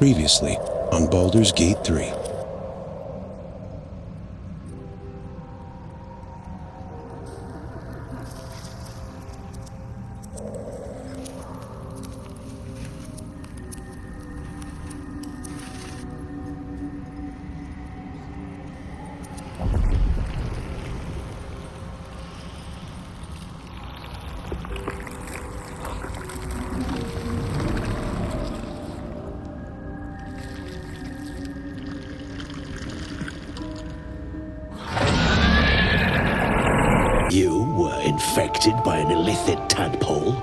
Previously on Baldur's Gate 3. You were infected by an illithid tadpole?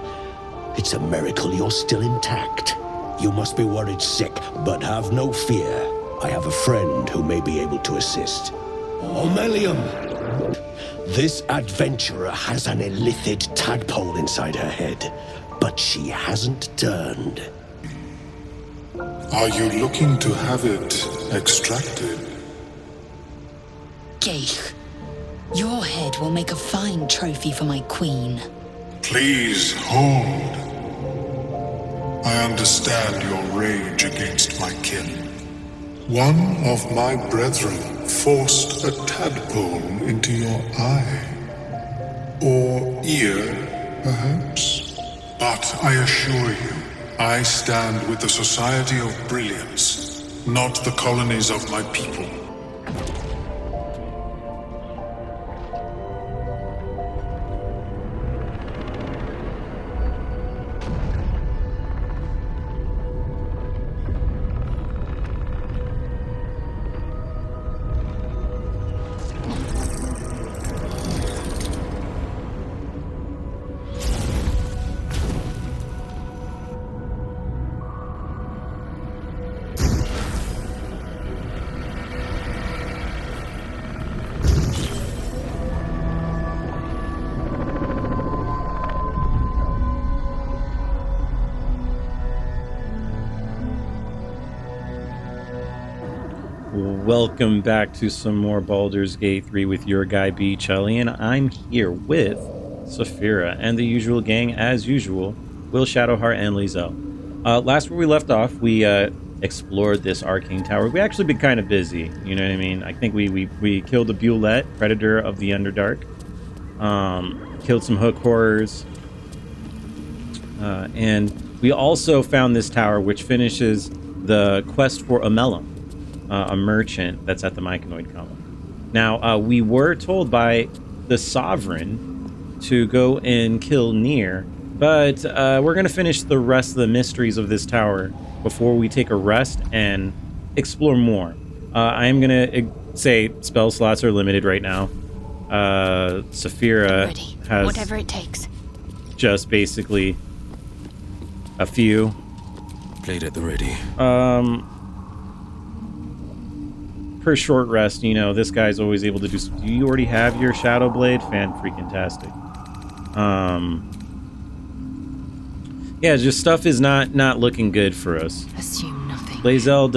It's a miracle you're still intact. You must be worried sick, but have no fear. I have a friend who may be able to assist. Omeluum! This adventurer has an illithid tadpole inside her head, but she hasn't turned. Are you looking to have it extracted? Geich, your head will make a fine trophy for my queen. Please hold. I understand your rage against my kin. One of my brethren forced a tadpole into your eye. Or ear, perhaps? But I assure you, I stand with the Society of Brilliance, not the colonies of my people. Welcome back to some more Baldur's Gate 3 with your guy B. Chelly, and I'm here with Sapphira and the usual gang as usual, Will, Shadowheart, and Lizelle. Last where we left off, we explored this Arcane Tower. We actually been kind of busy, you know what I mean? I think we killed a Bulette, Predator of the Underdark, killed some Hook Horrors, and we also found this tower which finishes the quest for Omeluum, a merchant that's at the Myconoid column. Now, we were told by the Sovereign to go and kill Nier, but we're going to finish the rest of the mysteries of this tower before we take a rest and explore more. I am going to say spell slots are limited right now. Sapphira has whatever it takes. Just basically a few. Played at the ready. Per short rest, you know, this guy's always able to do. Do you already have your Shadow Blade? Fan-freaking-tastic. Yeah, just stuff is not looking good for us. Assume nothing. Lizelle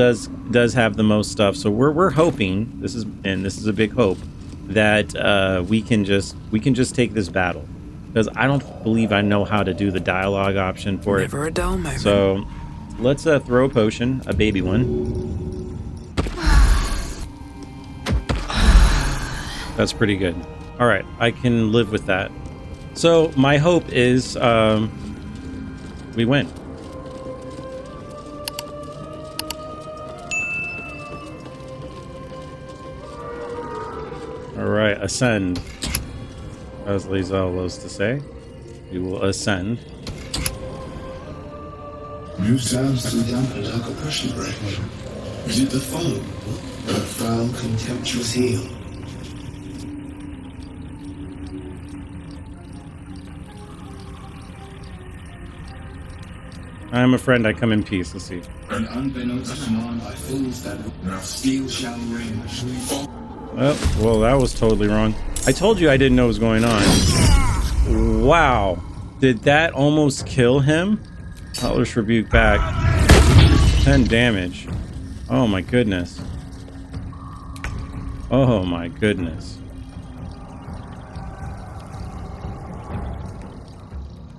does have the most stuff, so we're hoping this is a big hope that we can just take this battle, because I don't believe I know how to do the dialogue option for it. Never a dull moment. So let's throw a potion, a baby one. That's pretty good. All right, I can live with that. So my hope is we win. All right, ascend. As Lizelle loves to say, we will ascend. New sounds to the Underdark oppression break. Is it the foe? A foul, contemptuous heel? I am a friend, I come in peace. Let's see. An unbeknownst command by fools that now steel shall ring. Oh, well, that was totally wrong. I told you I didn't know what was going on. Wow. Did that almost kill him? Hellish Rebuke back. 10 damage. Oh my goodness. Oh my goodness.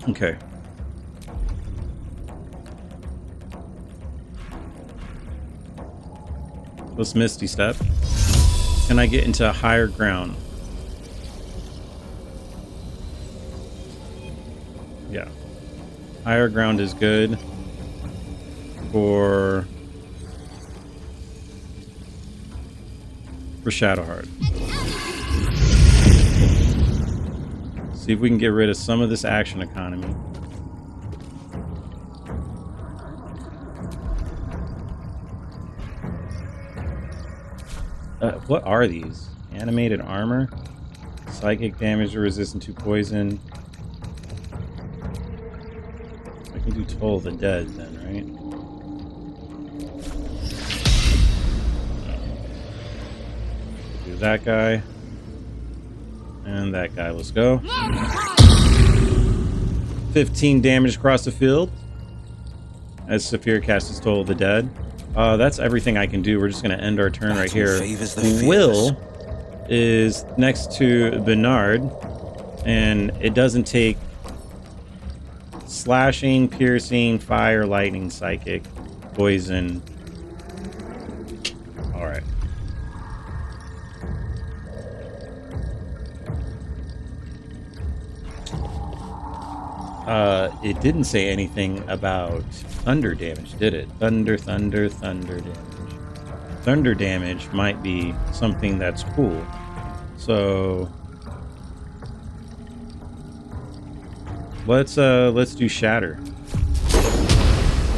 Okay. Let's Misty Step. Can I get into higher ground? Yeah. Higher ground is good for Shadowheart. See if we can get rid of some of this action economy. What are these? Animated armor? Psychic damage resistant to poison. I can do Toll of the Dead then, right? Do that guy. And that guy. Let's go. 15 damage across the field. As Sapphira casts Toll of the Dead. That's everything I can do. We're just going to end our turn right here. Will is next to Bernard, and it doesn't take slashing, piercing, fire, lightning, psychic, poison. All right. It didn't say anything about thunder damage, did it? Thunder damage. Thunder damage might be something that's cool. So let's do Shatter.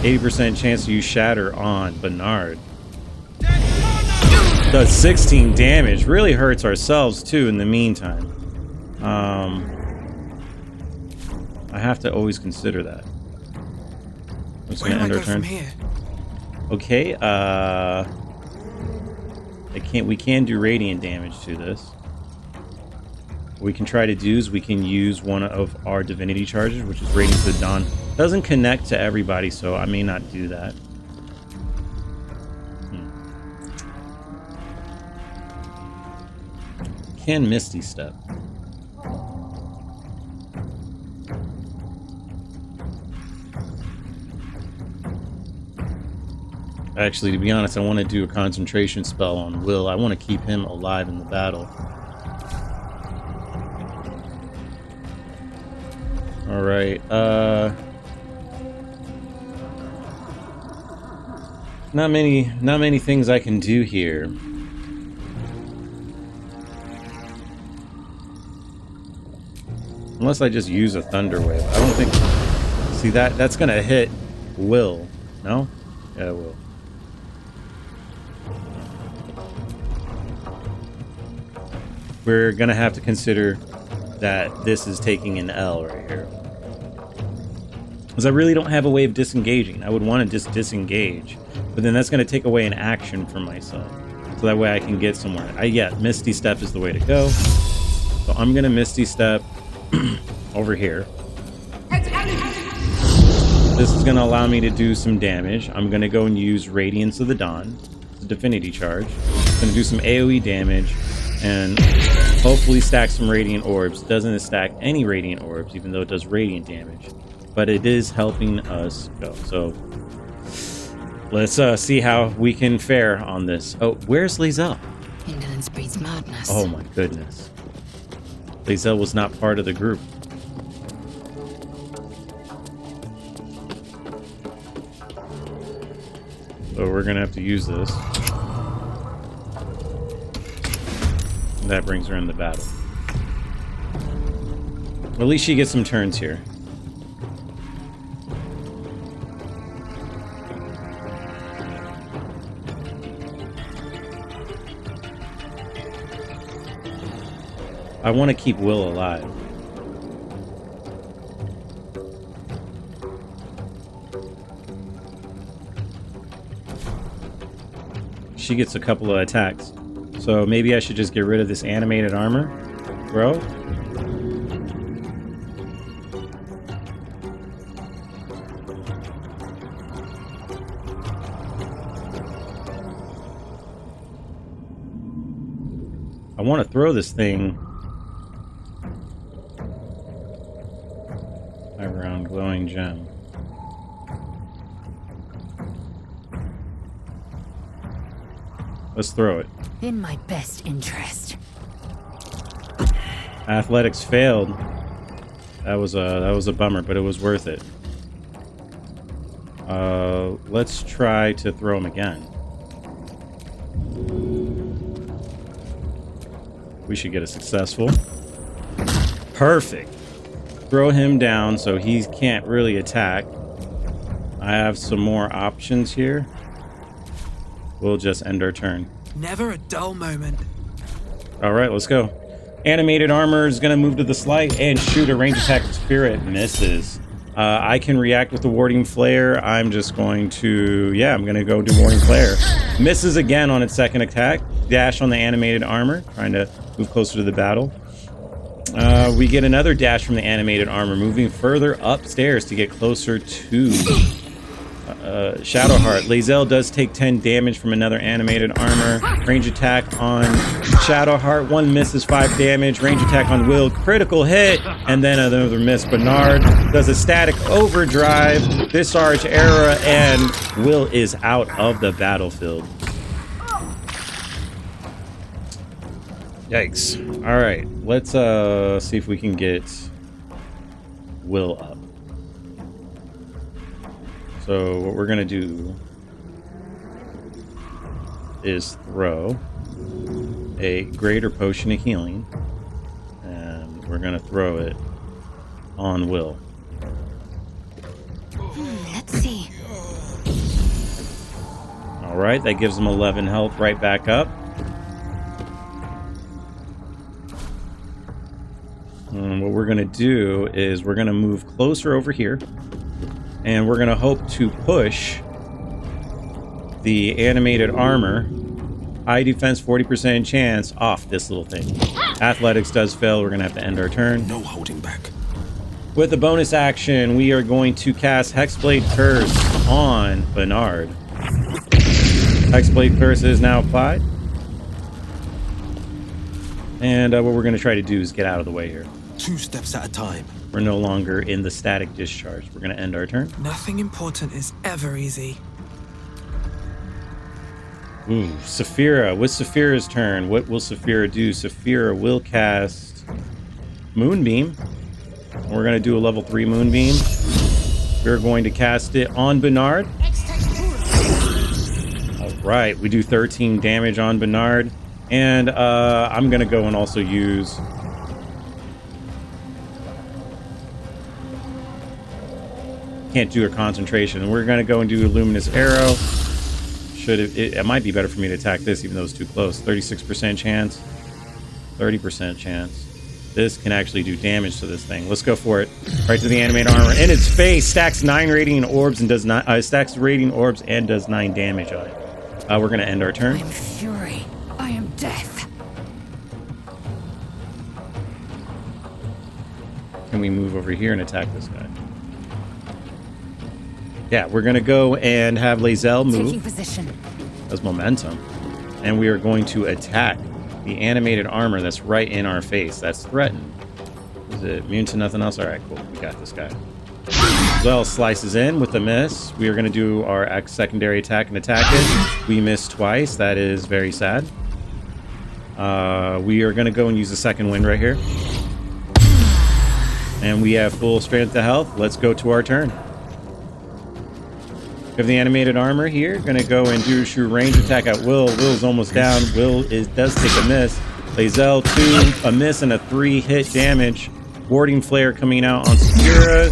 80% chance to use Shatter on Bernard. Does 16 damage. Really hurts ourselves too in the meantime. I have to always consider that. I'm just gonna end our turn. Okay, we can do radiant damage to this. What we can try to do is we can use one of our divinity charges, which is Radiant to the Dawn. Doesn't connect to everybody, so I may not do that. Can Misty Step. Actually, to be honest, I want to do a concentration spell on Will. I want to keep him alive in the battle. All right. Not many things I can do here. Unless I just use a Thunder Wave. I don't think... See, that's going to hit Will. No? Yeah, it will. We're going to have to consider that this is taking an L right here. Because I really don't have a way of disengaging. I would want to just disengage. But then that's going to take away an action from myself. So that way I can get somewhere. Yeah, Misty Step is the way to go. So I'm going to Misty Step over here. This is going to allow me to do some damage. I'm going to go and use Radiance of the Dawn. It's a Divinity charge. It's going to do some AoE damage. And hopefully stack some Radiant Orbs. It doesn't stack any Radiant Orbs, even though it does Radiant damage. But it is helping us go. So let's see how we can fare on this. Oh, where's Lae'zel? Indolence breeds madness. Oh my goodness. Lae'zel was not part of the group. So we're going to have to use this. That brings her in the battle. Well, at least she gets some turns here. I want to keep Will alive. She gets a couple of attacks. So maybe I should just get rid of this animated armor, bro. I want to throw this thing around glowing gem. Let's throw it. In my best interest. Athletics failed. That was a bummer, but it was worth it. Let's try to throw him again. We should get a successful. Perfect. Throw him down so he can't really attack. I have some more options here. We'll just end our turn. Never a dull moment. All right, let's go. Animated armor is going to move to the slight and shoot a range attack with Spirit. Misses. I can react with the Warding Flare. I'm just going to... Yeah, I'm going to go do Warding Flare. Misses again on its second attack. Dash on the animated armor. Trying to move closer to the battle. We get another dash from the animated armor. Moving further upstairs to get closer to... Shadowheart. Lae'zel does take 10 damage from another animated armor. Range attack on Shadowheart. 1 misses, 5 damage. Range attack on Will. Critical hit. And then another miss. Bernard does a static overdrive. Discharge Era. And Will is out of the battlefield. Yikes. Alright. Let's see if we can get Will up. So what we're gonna do is throw a greater potion of healing, and we're gonna throw it on Will. Let's see. All right, that gives him 11 health right back up. And what we're gonna do is we're gonna move closer over here. And we're going to hope to push the animated armor, high defense, 40% chance, off this little thing. Athletics does fail. We're going to have to end our turn. No holding back. With a bonus action, we are going to cast Hexblade Curse on Bernard. Hexblade Curse is now applied. And what we're going to try to do is get out of the way here. 2 steps at a time. We're no longer in the static discharge. We're going to end our turn. Nothing important is ever easy. Ooh, Sapphira. With Saphira's turn, what will Sapphira do? Sapphira will cast Moonbeam. We're going to do a level 3 Moonbeam. We're going to cast it on Bernard. All right, we do 13 damage on Bernard. And I'm going to go and also use... Can't do a concentration. We're going to go and do a Luminous Arrow. It might be better for me to attack this, even though it's too close. 36% chance. 30% chance. This can actually do damage to this thing. Let's go for it. Right to the animated armor. In its face. Stacks 9 radiant orbs and does not... stacks radiant orbs and does 9 damage on it. We're going to end our turn. I am fury. I am death. Can we move over here and attack this guy? Yeah, we're going to go and have Lae'zel move. Taking position. As momentum. And we are going to attack the animated armor that's right in our face. That's threatened. Is it immune to nothing else? All right, cool. We got this guy. Lae'zel slices in with a miss. We are going to do our secondary attack and attack it. We missed twice. That is very sad. We are going to go and use the second wind right here. And we have full strength of health. Let's go to our turn. We have the animated armor here. Gonna go and do shoot range attack at Will. Will's almost down. Will does take a miss. Lae'zel 2, a miss and a 3 hit damage. Warding Flare coming out on Sapphira.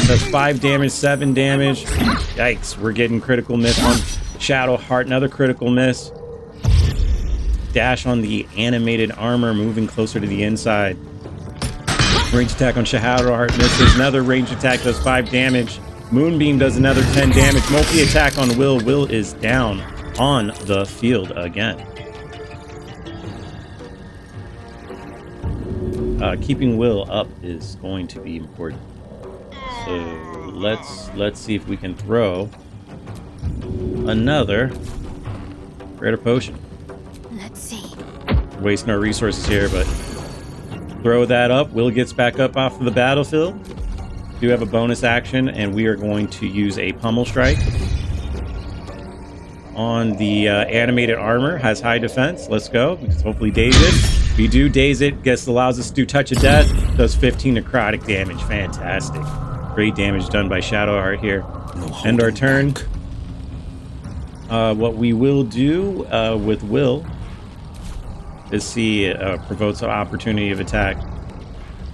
Does 5 damage, 7 damage. Yikes, we're getting critical miss on Shadowheart. Another critical miss. Dash on the animated armor, moving closer to the inside. Range attack on Shadowheart misses. Another range attack does 5 damage. Moonbeam does another 10 damage. Multi-attack on Will. Will is down on the field again. Keeping Will up is going to be important. So let's see if we can throw another greater potion. Let's see. Wasting our resources here, but throw that up. Will gets back up off of the battlefield. Do have a bonus action, and we are going to use a pummel strike. on the animated armor. Has high defense. Let's go. We can hopefully daze it. We do daze it. Guess allows us to do touch of death. Does 15 necrotic damage. Fantastic. Great damage done by Shadowheart here. End our turn. What we will do with Will is see provokes an opportunity of attack.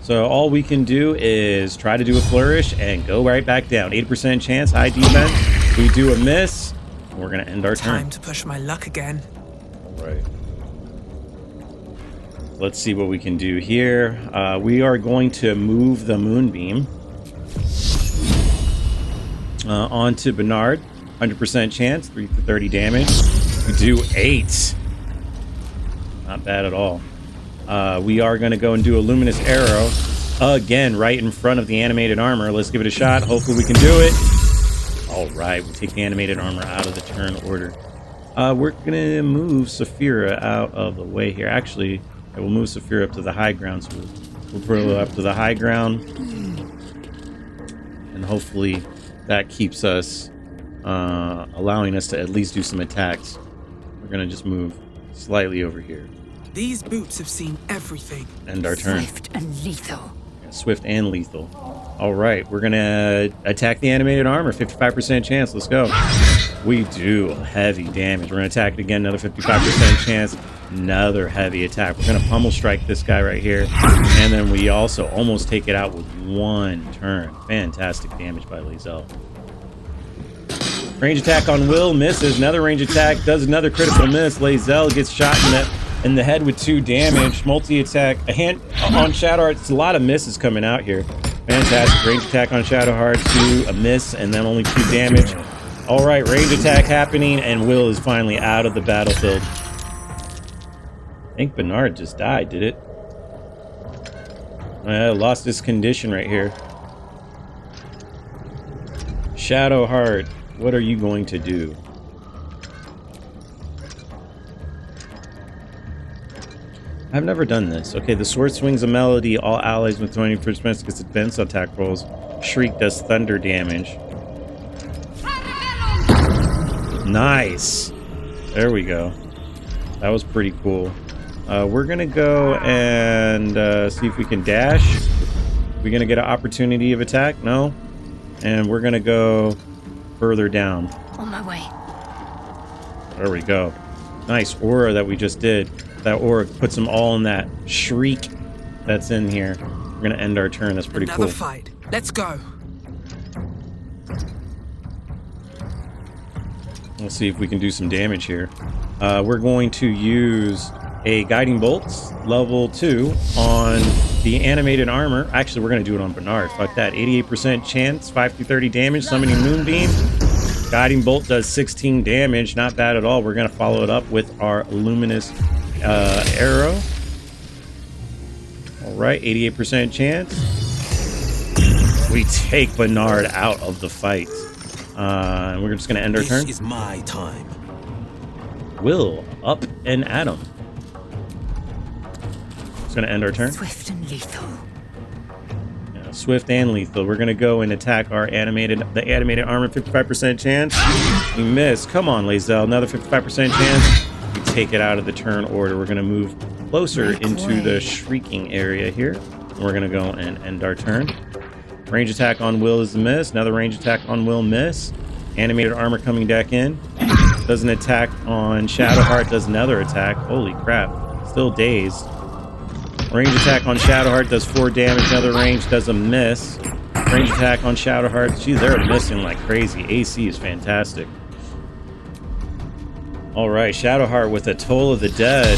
So all we can do is try to do a flourish and go right back down. 80% chance, high defense. We do a miss. We're going to end our turn. Time to push my luck again. All right. Let's see what we can do here. We are going to move the Moonbeam onto Bernard. 100% chance, 3 for 30 damage. We do 8. Not bad at all. We are going to go and do a Luminous Arrow again right in front of the animated armor. Let's give it a shot. Hopefully we can do it. All right, we'll take the animated armor out of the turn order. We're going to move Sapphira out of the way here. Actually, I will move Sapphira up to the high ground. So we'll put her up to the high ground. And hopefully that keeps us, allowing us to at least do some attacks. We're going to just move slightly over here. These boots have seen everything. End our turn. Swift and lethal. Yeah, swift and lethal. All right, we're gonna attack the animated armor. 55% chance. Let's go. We do heavy damage. We're gonna attack it again. Another 55% chance. Another heavy attack. We're gonna pummel strike this guy right here, and then we also almost take it out with one turn. Fantastic damage by Lae'zel. Range attack on Will misses. Another range attack does another critical miss. Lae'zel gets shot in the head with 2 damage. Multi-attack. A hand on Shadowheart. It's a lot of misses coming out here. Fantastic. Range attack on Shadowheart. 2, a miss, and then only 2 damage. All right, range attack happening, and Will is finally out of the battlefield. I think Bernard just died, did it? Lost his condition right here. Shadowheart, what are you going to do? I've never done this. Okay, the sword swings a melody. All allies with 20% gets advanced attack rolls. Shriek does thunder damage. Nice. There we go. That was pretty cool. We're going to go and see if we can dash. We're going to get an opportunity of attack. No. And we're going to go further down. On my way. There we go. Nice aura that we just did. That aura puts them all in that shriek that's in here. We're going to end our turn. That's pretty Another cool. fight. Let's go. Let's see if we can do some damage here. We're going to use a Guiding Bolts, level 2, on the animated armor. Actually, we're going to do it on Bernard. Fuck that. 88% chance, 5 through 30 damage, summoning Moonbeam. Guiding Bolt does 16 damage. Not bad at all. We're going to follow it up with our Luminous Arrow. All right, 88% chance. We take Bernard out of the fight. And we're just going to end our turn. This is my time. Will, up, and Adam. Just going to end our turn. Swift and lethal. Yeah, swift and lethal. We're going to go and attack the animated armor. 55% chance. We miss. Come on, Lae'zel. Another 55% chance. We take it out of the turn order. We're going to move closer into the shrieking area here. And we're going to go and end our turn. Range attack on Will is a miss. Another range attack on Will, miss. Animated armor coming back in. Does an attack on Shadowheart, does another attack. Holy crap. Still dazed. Range attack on Shadowheart does 4 damage. Another range does a miss. Range attack on Shadowheart. Geez, they're missing like crazy. AC is fantastic. All right, Shadowheart with a Toll of the Dead.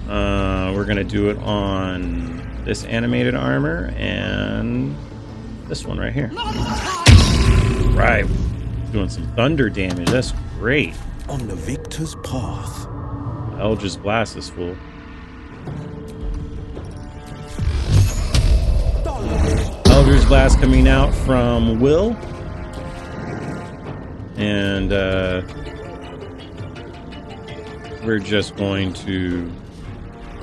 We're going to do it on this animated armor and this one right here. Right. Doing some thunder damage. That's great. On the victor's path. Eldritch Blast this fool. Eldritch Blast coming out from Will. And we're just going to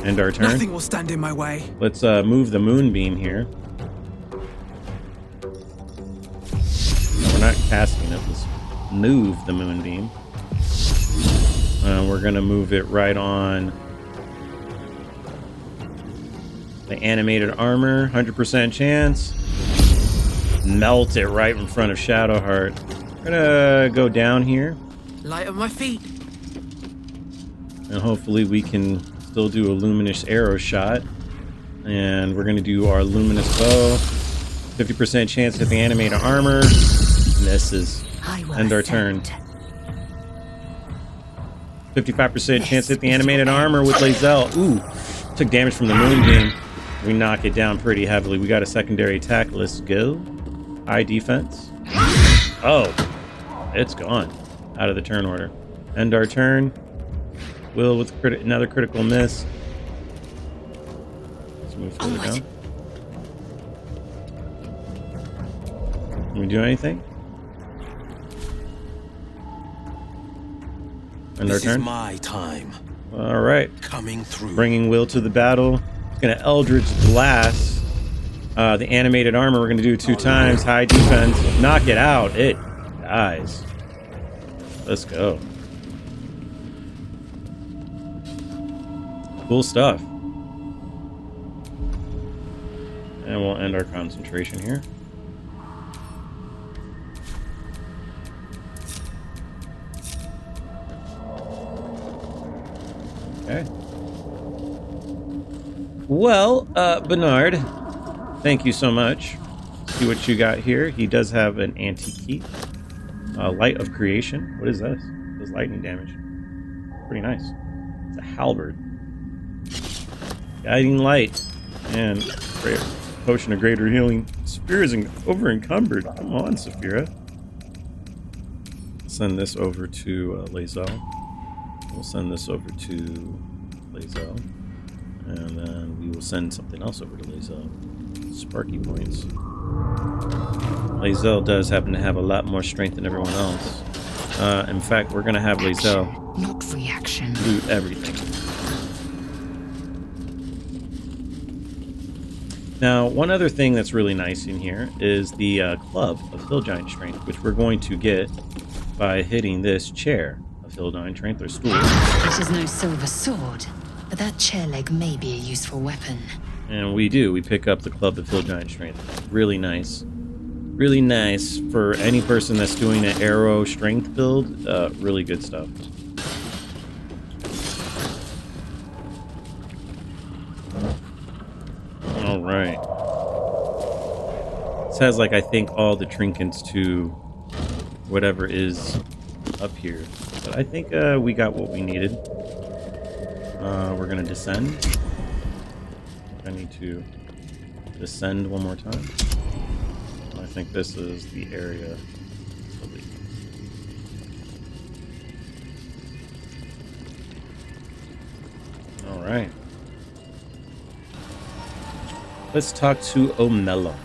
end our turn. Nothing will stand in my way. Let's move the Moonbeam here. We're not casting it. Let's move the Moonbeam. We're going to move it right on the animated armor, 100% chance. Melt it right in front of Shadowheart. We're going to go down here. Light on my feet. And hopefully we can still do a luminous arrow shot. And we're going to do our luminous bow. 50% chance at the animated armor. Misses. End our turn. 55% chance at the animated armor with Lae'zel. Ooh, took damage from the moon beam. We knock it down pretty heavily. We got a secondary attack. Let's go. High defense. Oh, it's gone. Out of the turn order. End our turn. Will with another critical miss. Let's move further down. Can we do anything? End our turn. This is my time. All right. Coming through. Bringing Will to the battle. It's going to Eldritch Blast. The animated armor we're going to do 2 times. High defense. Knock it out. It dies. Let's go. Cool stuff. And we'll end our concentration here. Okay. Well, Bernard, thank you so much. See what you got here. He does have an antique key. Light of Creation. What is this? It does lightning damage. Pretty nice. It's a halberd. Guiding Light. And Potion of Greater Healing. Sapphira is over encumbered. Come on, Sapphira. Send this over to Lae'zel. We'll send this over to Lae'zel. And then we will send something else over to Lae'zel. Sparky points. Lae'zel does happen to have a lot more strength than everyone else. In fact, we're going to have Lae'zel not reaction. do everything. Now, one other thing that's really nice in here is the Club of Hill Giant Strength, which we're going to get by hitting this chair of Hill Giant Strength or stool. It is no silver sword, but that chair leg may be a useful weapon. And we do. We pick up the Club of Hill Giant Strength. Really nice. Really nice for any person that's doing an arrow strength build. Really good stuff. All right. This has, like, I think all the trinkets to whatever is up here. But I think we got what we needed. We're going to descend. I need to descend one more time. I think this is the area to leave. All right. Let's talk to Omeluum.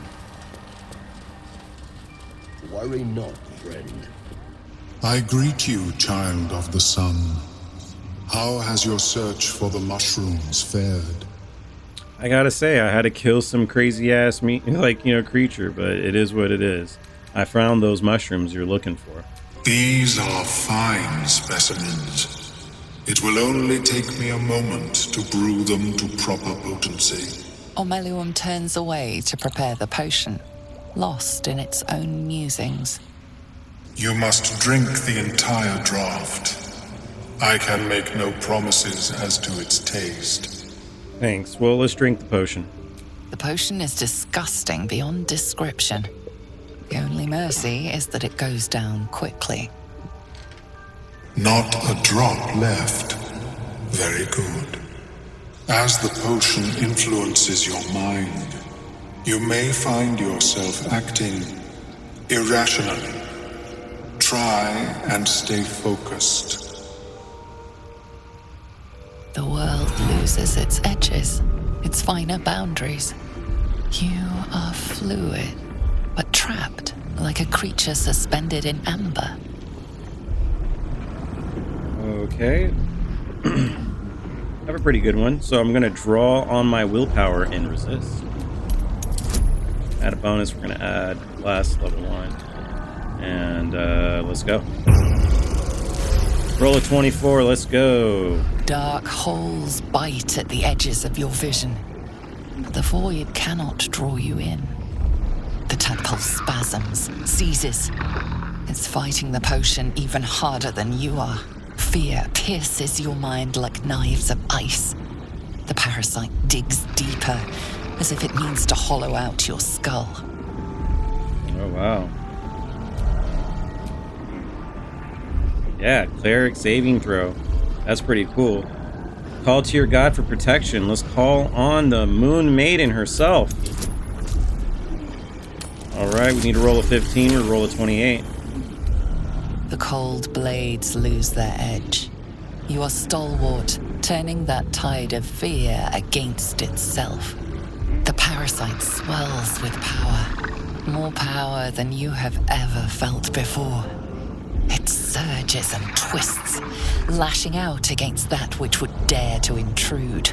Worry not, friend. I greet you, child of the sun. How has your search for the mushrooms fared? I gotta say, I had to kill some crazy ass creature, but it is what it is. I found those mushrooms you're looking for. These are fine specimens. It will only take me a moment to brew them to proper potency. Omeluum turns away to prepare the potion, lost in its own musings. You must drink the entire draught. I can make no promises as to its taste. Thanks. Well, let's drink the potion. The potion is disgusting beyond description. The only mercy is that it goes down quickly. Not a drop left. Very good. As the potion influences your mind, you may find yourself acting irrationally. Try and stay focused. The world loses its edges, its finer boundaries. You are fluid, but trapped like a creature suspended in amber. Okay. I have a pretty good one, so I'm going to draw on my willpower and resist. Add a bonus, we're going to add last level 1. And let's go. Roll a 24, let's go. Dark holes bite at the edges of your vision, but the void cannot draw you in. The tadpole spasms, seizes. It's fighting the potion even harder than you are. Fear pierces your mind like knives of ice. The parasite digs deeper, as if it needs to hollow out your skull. Oh, wow. Yeah, cleric saving throw. That's pretty cool. Call to your god for protection. Let's call on the Moon Maiden herself. Alright, we need to roll a 15 or roll a 28. The cold blades lose their edge. You are stalwart, turning that tide of fear against itself. The parasite swells with power. More power than you have ever felt before. It surges and twists, lashing out against that which would dare to intrude.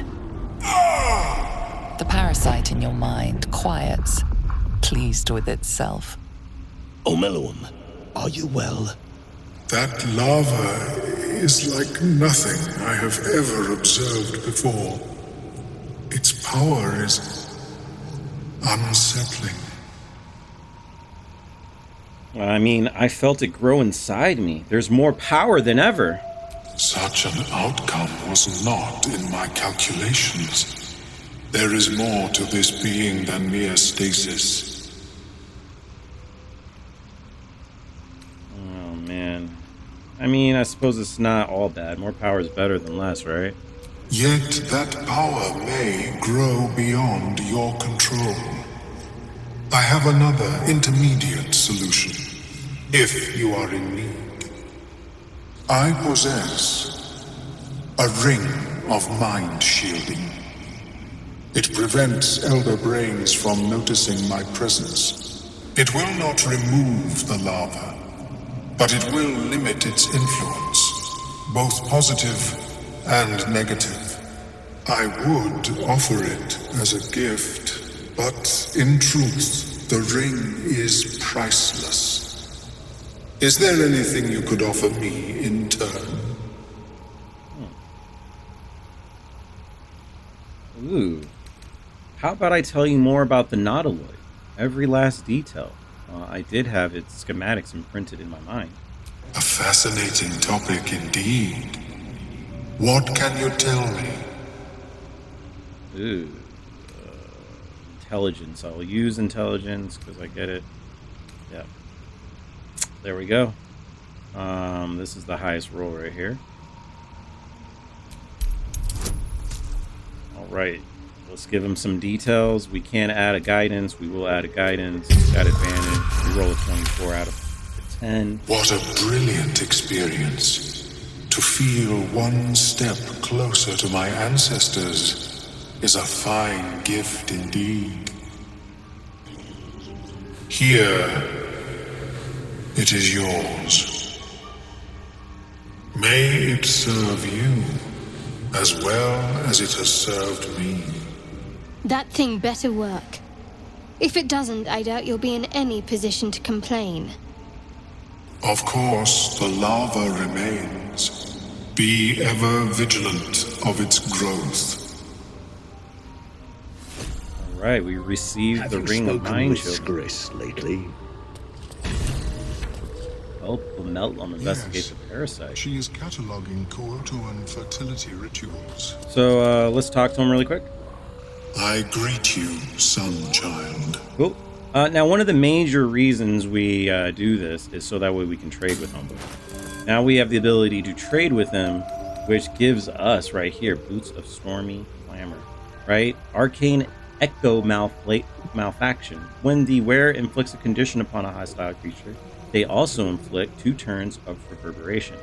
The parasite in your mind quiets, pleased with itself. Omeluum, are you well? That lava is like nothing I have ever observed before. Its power is unsettling. I mean, I felt it grow inside me. There's more power than ever. Such an outcome was not in my calculations. There is more to this being than mere stasis. Oh, man. I mean, I suppose it's not all bad. More power is better than less, right? Yet that power may grow beyond your control. I have another intermediate solution, if you are in need. I possess a ring of mind shielding. It prevents elder brains from noticing my presence. It will not remove the lava, but it will limit its influence, both positive and negative. I would offer it as a gift, but in truth, the ring is priceless. Is there anything you could offer me in turn? Ooh. How about I tell you more about the Nautiloid? Every last detail. I did have its schematics imprinted in my mind. A fascinating topic indeed. What can you tell me? Ooh. Intelligence. I'll use intelligence because I get it. Yeah. There we go. This is the highest roll right here. All right. Let's give him some details. We can add a guidance. We will add a guidance. Got advantage. We roll a 24 out of 10. What a brilliant experience. To feel one step closer to my ancestors is a fine gift indeed. Here, it is yours. May it serve you as well as it has served me. That thing better work. If it doesn't, I doubt you'll be in any position to complain. Of course, the lava remains. Be ever vigilant of its growth. All right, we received the ring of mind shield. Gris lately? Help Omeluum investigate Yes. the parasite. She is cataloging coital and fertility rituals. So let's talk to him really quick. I greet you, son child. Cool. Now, one of the major reasons we do this is so that way we can trade with him. Now we have the ability to trade with him, which gives us right here Boots of Stormy Clamor, right? Arcane Echo Malfaction. When the wearer inflicts a condition upon a hostile creature, they also inflict 2 turns of reverberation.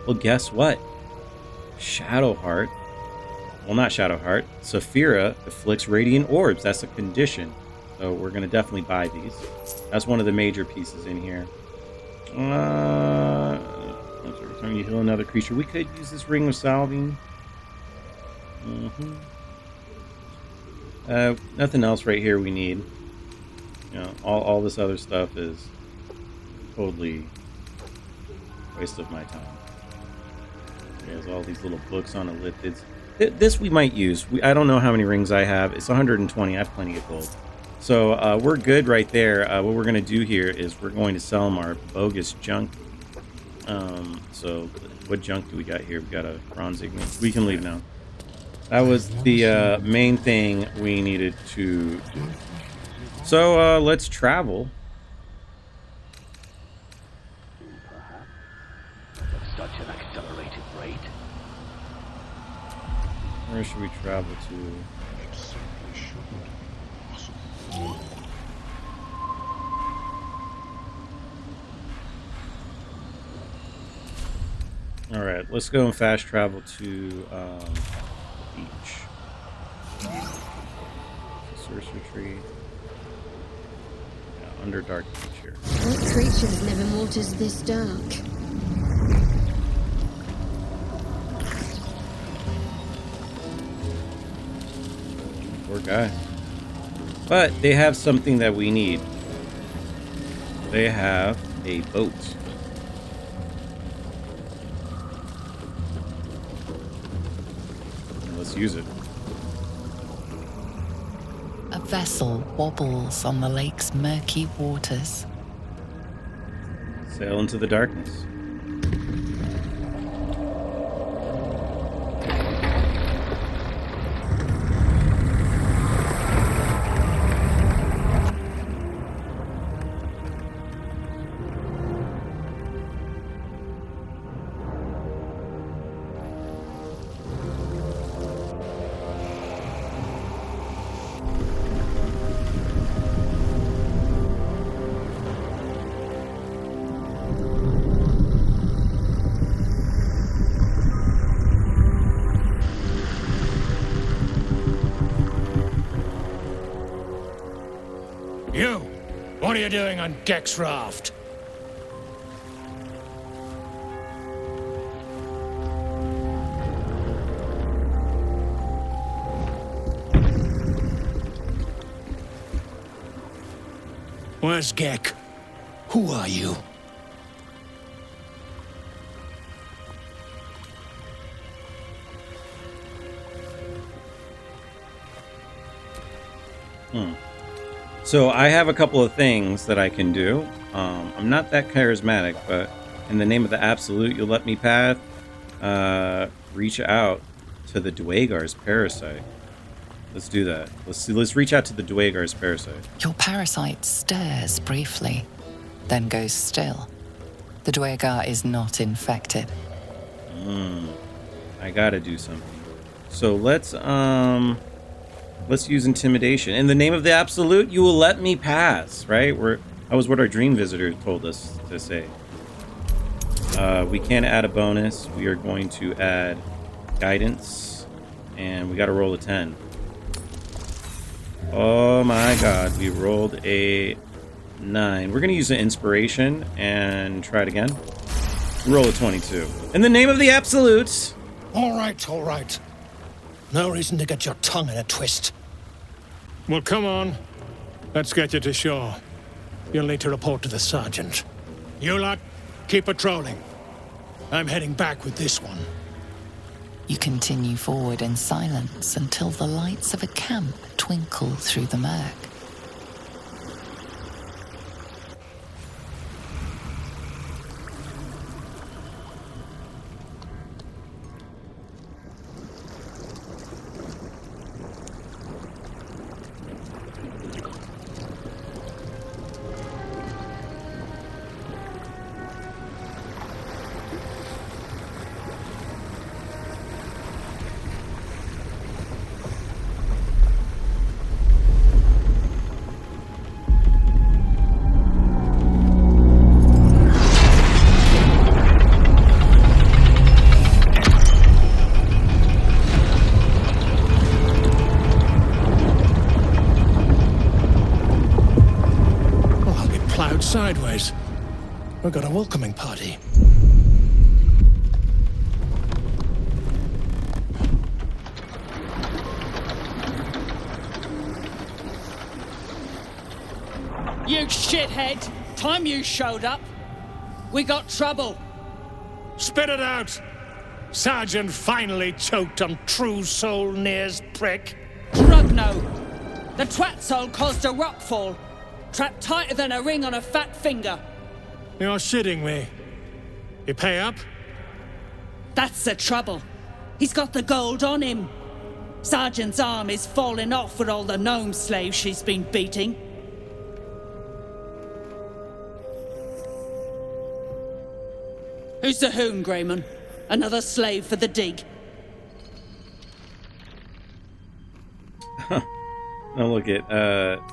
Well, guess what? Shadowheart. Well, not Shadowheart. Sapphira afflicts radiant orbs. That's a condition. So we're going to definitely buy these. That's one of the major pieces in here. Every time you heal another creature, we could use this Ring of Salving. Nothing else right here we need. You know, all this other stuff is totally a waste of my time. details. All these little books on elliptids. This we might use. I don't know how many rings I have. It's 120. I have plenty of gold. So we're good right there. What we're going to do here is we're going to sell them our bogus junk. So what junk do we got here? We got a bronze ignis. We can leave now. That was the main thing we needed to do. So let's travel. Such an accelerated rate. Where should we travel to? All right, let's go and fast travel to the beach. Sorcerer tree. Yeah, Underdark beach here. What creatures live in waters this dark? Poor guy. But they have something that we need. They have a boat. Let's use it. A vessel wobbles on the lake's murky waters. Sail into the darkness. You! What are you doing on Gek's raft? Where's Gek? Who are you? So I have a couple of things that I can do. I'm not that charismatic, but in the name of the Absolute, you'll let me pass. Reach out to the Dwagar's parasite. Let's do that. Let's reach out to the Dwagar's parasite. Your parasite stirs briefly, then goes still. The Dwagar is not infected. I gotta do something. So let's use intimidation. In the name of the Absolute, you will let me pass, right? That was what our dream visitor told us to say. We can add a bonus. We are going to add guidance, and we got to roll a 10. Oh my god, we rolled a 9. We're going to use an inspiration and try it again. Roll a 22. In the name of the Absolute. All right. No reason to get your tongue in a twist. Well, come on. Let's get you to shore. You'll need to report to the sergeant. You lot, keep patrolling. I'm heading back with this one. You continue forward in silence until the lights of a camp twinkle through the murk. Sideways. We've got a welcoming party. You shithead! Time you showed up, we got trouble. Spit it out! Sergeant finally choked on true soul Near's prick. Rugno! The twat soul caused a rockfall. Trapped tighter than a ring on a fat finger. You're shitting me. You pay up? That's the trouble. He's got the gold on him. Sergeant's arm is falling off with all the gnome slaves she's been beating. Who's the hoon, Grayman? Another slave for the dig? Now look at,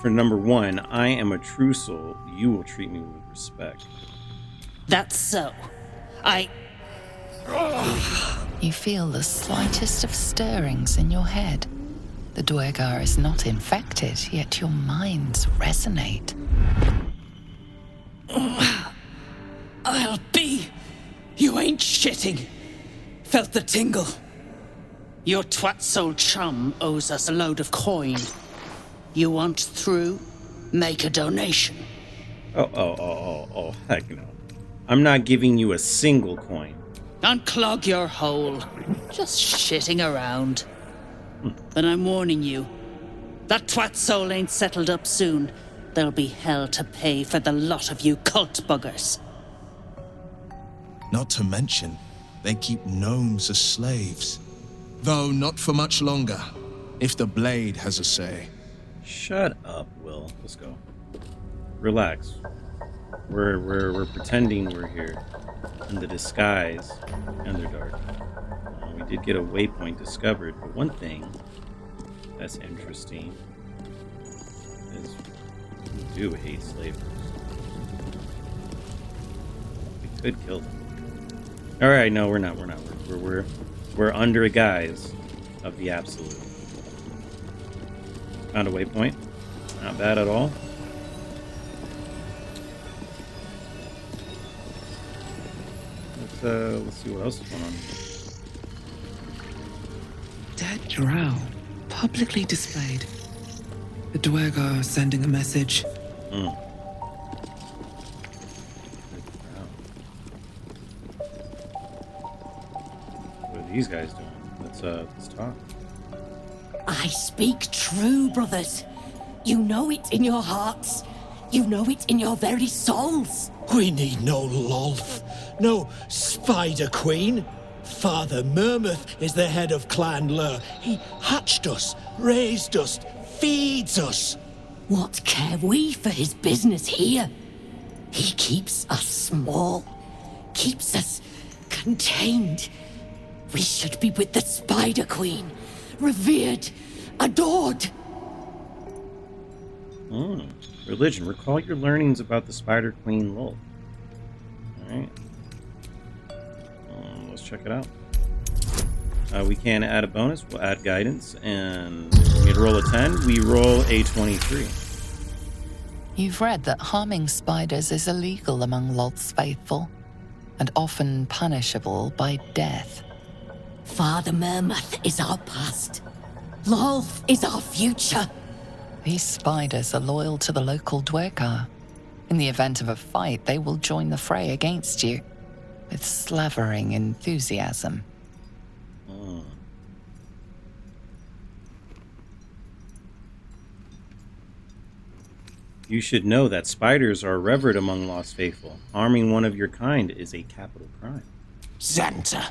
for number 1, I am a true soul. You will treat me with respect. That's so. You feel the slightest of stirrings in your head. The Dwergar is not infected, yet your minds resonate. I'll be. You ain't shitting. Felt the tingle. Your twat soul chum owes us a load of coin. You want through? Make a donation. Oh, heck no. I'm not giving you a single coin. Unclog your hole. Just shitting around. But I'm warning you. That twat soul ain't settled up soon. There'll be hell to pay for the lot of you cult buggers. Not to mention, they keep gnomes as slaves. Though not for much longer, if the blade has a say. Shut up, Will. Let's go. Relax. We're pretending we're here in the disguise Underdark. We did get a waypoint discovered, but one thing that's interesting is we do hate slavers. We could kill them. All right, no, we're not. We're under a guise of the absolute. Found a waypoint. Not bad at all. Let's see what else is going on. Dead drow, publicly displayed. The Dwergar sending a message. What are these guys doing? Let's talk. I speak true, brothers. You know it in your hearts. You know it in your very souls. We need no Lolth, no Spider Queen. Father Murmuth is the head of Clan Lur. He hatched us, raised us, feeds us. What care we for his business here? He keeps us small, keeps us contained. We should be with the Spider Queen, revered, adored. Religion. Recall your learnings about the Spider Queen Lolth. Alright. Let's check it out. We can add a bonus. We'll add guidance. And we roll a 10. We roll a 23. You've read that harming spiders is illegal among Lolth's faithful, and often punishable by death. Father Murmuth is our past. Lolth is our future. These spiders are loyal to the local Dwergar. In the event of a fight, they will join the fray against you, with slavering enthusiasm. You should know that spiders are revered among Lost Faithful. Harming one of your kind is a capital crime. Xanta,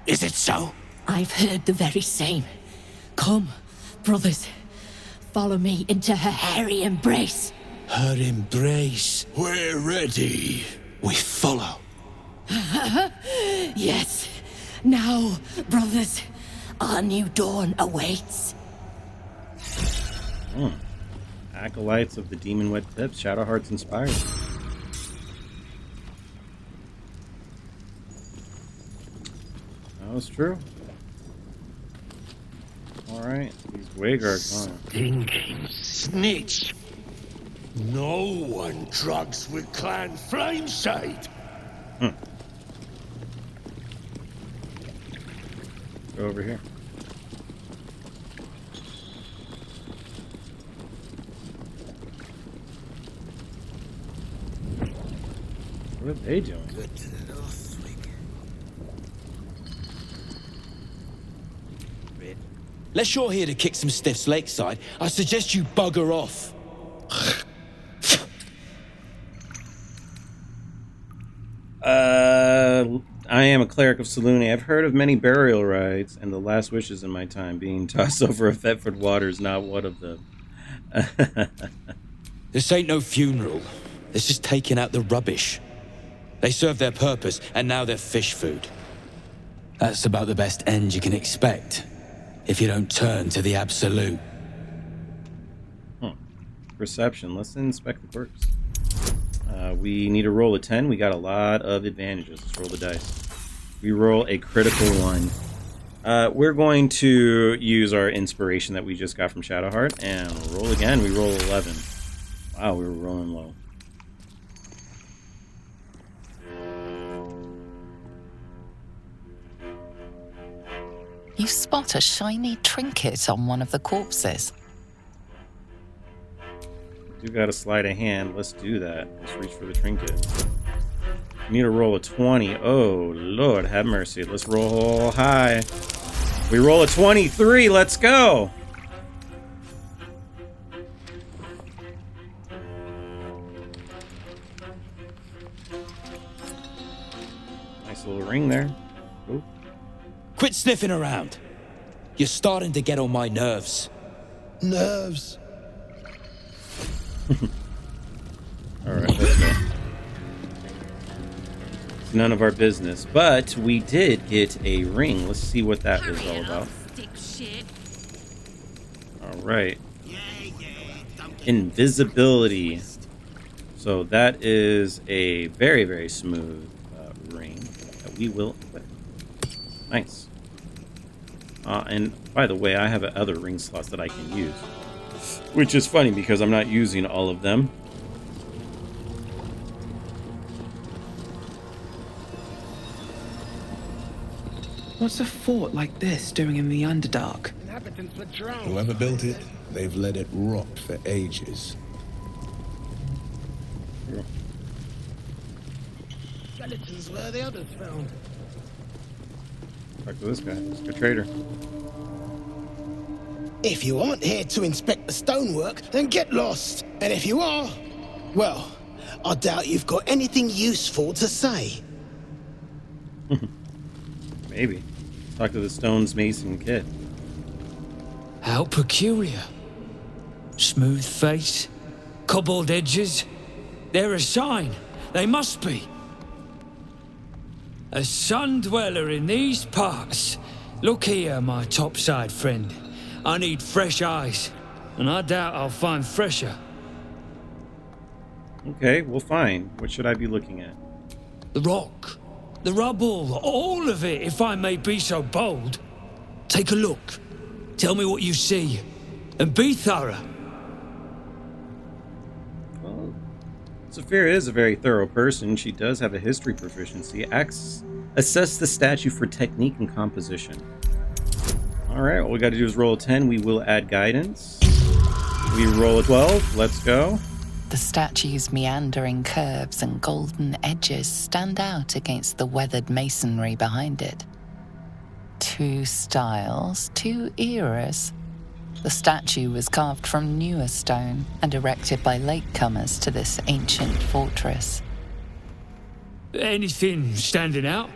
is it so? I've heard the very same. Come, brothers. Follow me into her hairy embrace. Her embrace. We're ready. We follow. Yes. Now, brothers, our new dawn awaits. Acolytes of the Demon Wet Tips, Shadowheart's inspired. That was true. Alright, these Dwergar gone. Stinking snitch. No one drugs with Clan Flameside. Go over here. What are they doing? Good to know, Swig. Unless you're here to kick some stiffs lakeside, I suggest you bugger off. I am a cleric of Saluni. I've heard of many burial rites, and the last wishes in my time. Being tossed over a Thetford water is not one of them. This ain't no funeral. This is taking out the rubbish. They served their purpose, and now they're fish food. That's about the best end you can expect, if you don't turn to the absolute. Perception. Let's inspect the quirks. We need to roll a 10. We got a lot of advantages. Let's roll the dice. We roll a critical 1. We're going to use our inspiration that we just got from Shadowheart and roll again. We roll 11. Wow, we were rolling low. You spot a shiny trinket on one of the corpses. You got a sleight of hand. Let's do that. Let's reach for the trinket. We need to roll a 20. Oh, Lord, have mercy. Let's roll high. We roll a 23. Let's go. Nice little ring there. Ooh. Quit sniffing around. You're starting to get on my nerves. Nerves? Alright, let's go. It's none of our business, but we did get a ring. Let's see what that is all about. Alright. Invisibility. So that is a very, very smooth ring that we will equip. Nice. And by the way, I have other ring slots that I can use. Which is funny because I'm not using all of them. What's a fort like this doing in the Underdark? Whoever built it, they've let it rot for ages. Skeletons where the others found. Talk to this guy. He's a trader. If you aren't here to inspect the stonework, then get lost. And if you are, well, I doubt you've got anything useful to say. Maybe. Talk to the stones mason kid. How peculiar. Smooth face, cobbled edges. They're a sign. They must be. A sun dweller in these parts. Look here, my topside friend. I need fresh eyes, and I doubt I'll find fresher. Okay, well, fine. What should I be looking at? The rock, the rubble, all of it, if I may be so bold. Take a look. Tell me what you see, and be thorough. Well, Sapphira is a very thorough person. She does have a history proficiency. Assess the statue for technique and composition. Alright, all we got to do is roll a 10. We will add guidance. We roll a 12. Let's go. The statue's meandering curves and golden edges stand out against the weathered masonry behind it. Two styles, two eras. The statue was carved from newer stone and erected by latecomers to this ancient fortress. Anything standing out?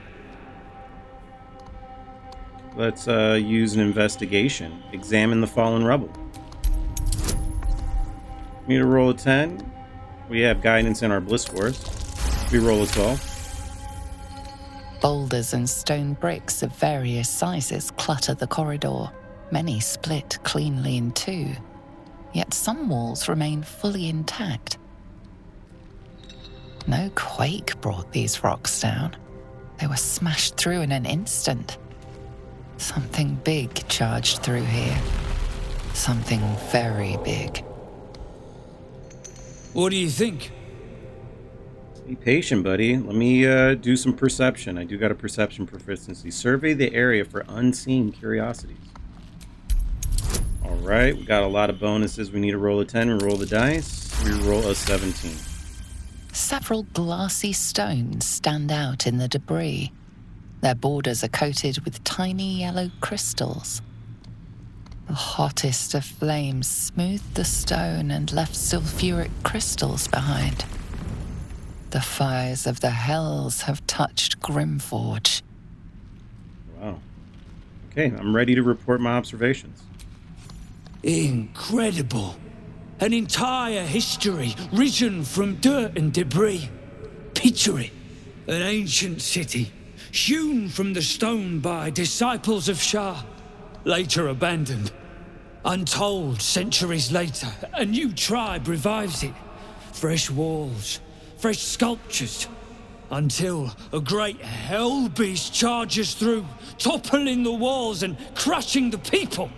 Let's use an investigation. Examine the fallen rubble. We need to roll a 10. We have guidance in our bliss scores. We roll a 12. Boulders and stone bricks of various sizes clutter the corridor. Many split cleanly in two. Yet some walls remain fully intact. No quake brought these rocks down. They were smashed through in an instant. Something big charged through here. Something very big. What do you think? Be patient, buddy. Let me do some perception. I do got a perception proficiency. Survey the area for unseen curiosities. All right, we got a lot of bonuses. We need to roll a 10 and roll the dice. We roll a 17. Several glassy stones stand out in the debris. Their borders are coated with tiny yellow crystals. The hottest of flames smoothed the stone and left sulfuric crystals behind. The fires of the hells have touched Grymforge. Wow. Okay, I'm ready to report my observations. Incredible. An entire history risen from dirt and debris. Picture it. An ancient city, hewn from the stone by disciples of Shah, later abandoned. Untold centuries later, a new tribe revives it. Fresh walls, fresh sculptures, until a great hell beast charges through, toppling the walls and crushing the people.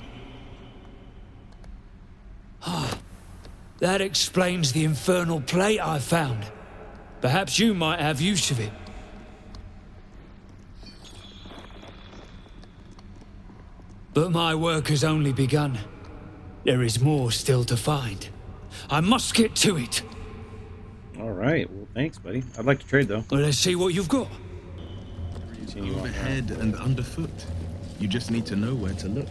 That explains the infernal plate I found. Perhaps you might have use of it. But my work has only begun. There is more still to find. I must get to it. All right. Well, thanks, buddy. I'd like to trade, though. Well, let's see what you've got. Continue on. Overhead and underfoot. You just need to know where to look.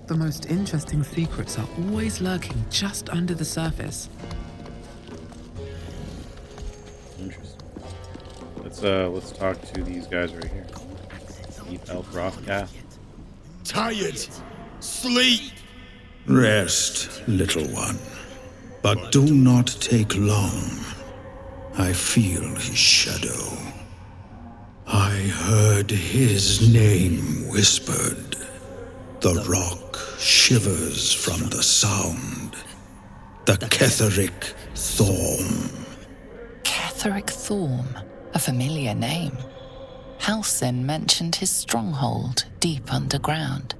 The most interesting secrets are always lurking just under the surface. Interesting. Let's talk to these guys right here. Deep Elf Rothgath. Tired. Sleep. Rest, little one. But do not take long. I feel his shadow. I heard his name whispered. The rock shivers from the sound. The Ketheric Thorm. Ketheric Thorm, a familiar name. Halsin mentioned his stronghold deep underground.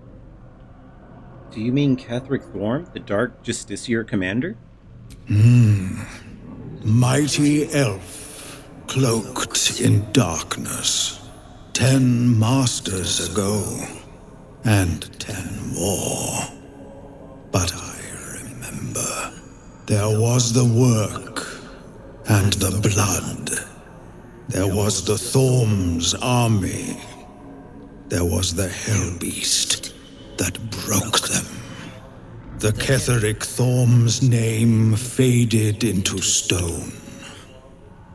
Do you mean Ketheric Thorm, the Dark Justiciar commander? Mighty elf, cloaked in darkness. 10 masters ago, and 10 more. But I remember. There was the work, and the blood. There was the Thorm's army. There was the Hell Beast that broke them. The Ketheric Thorm's name faded into stone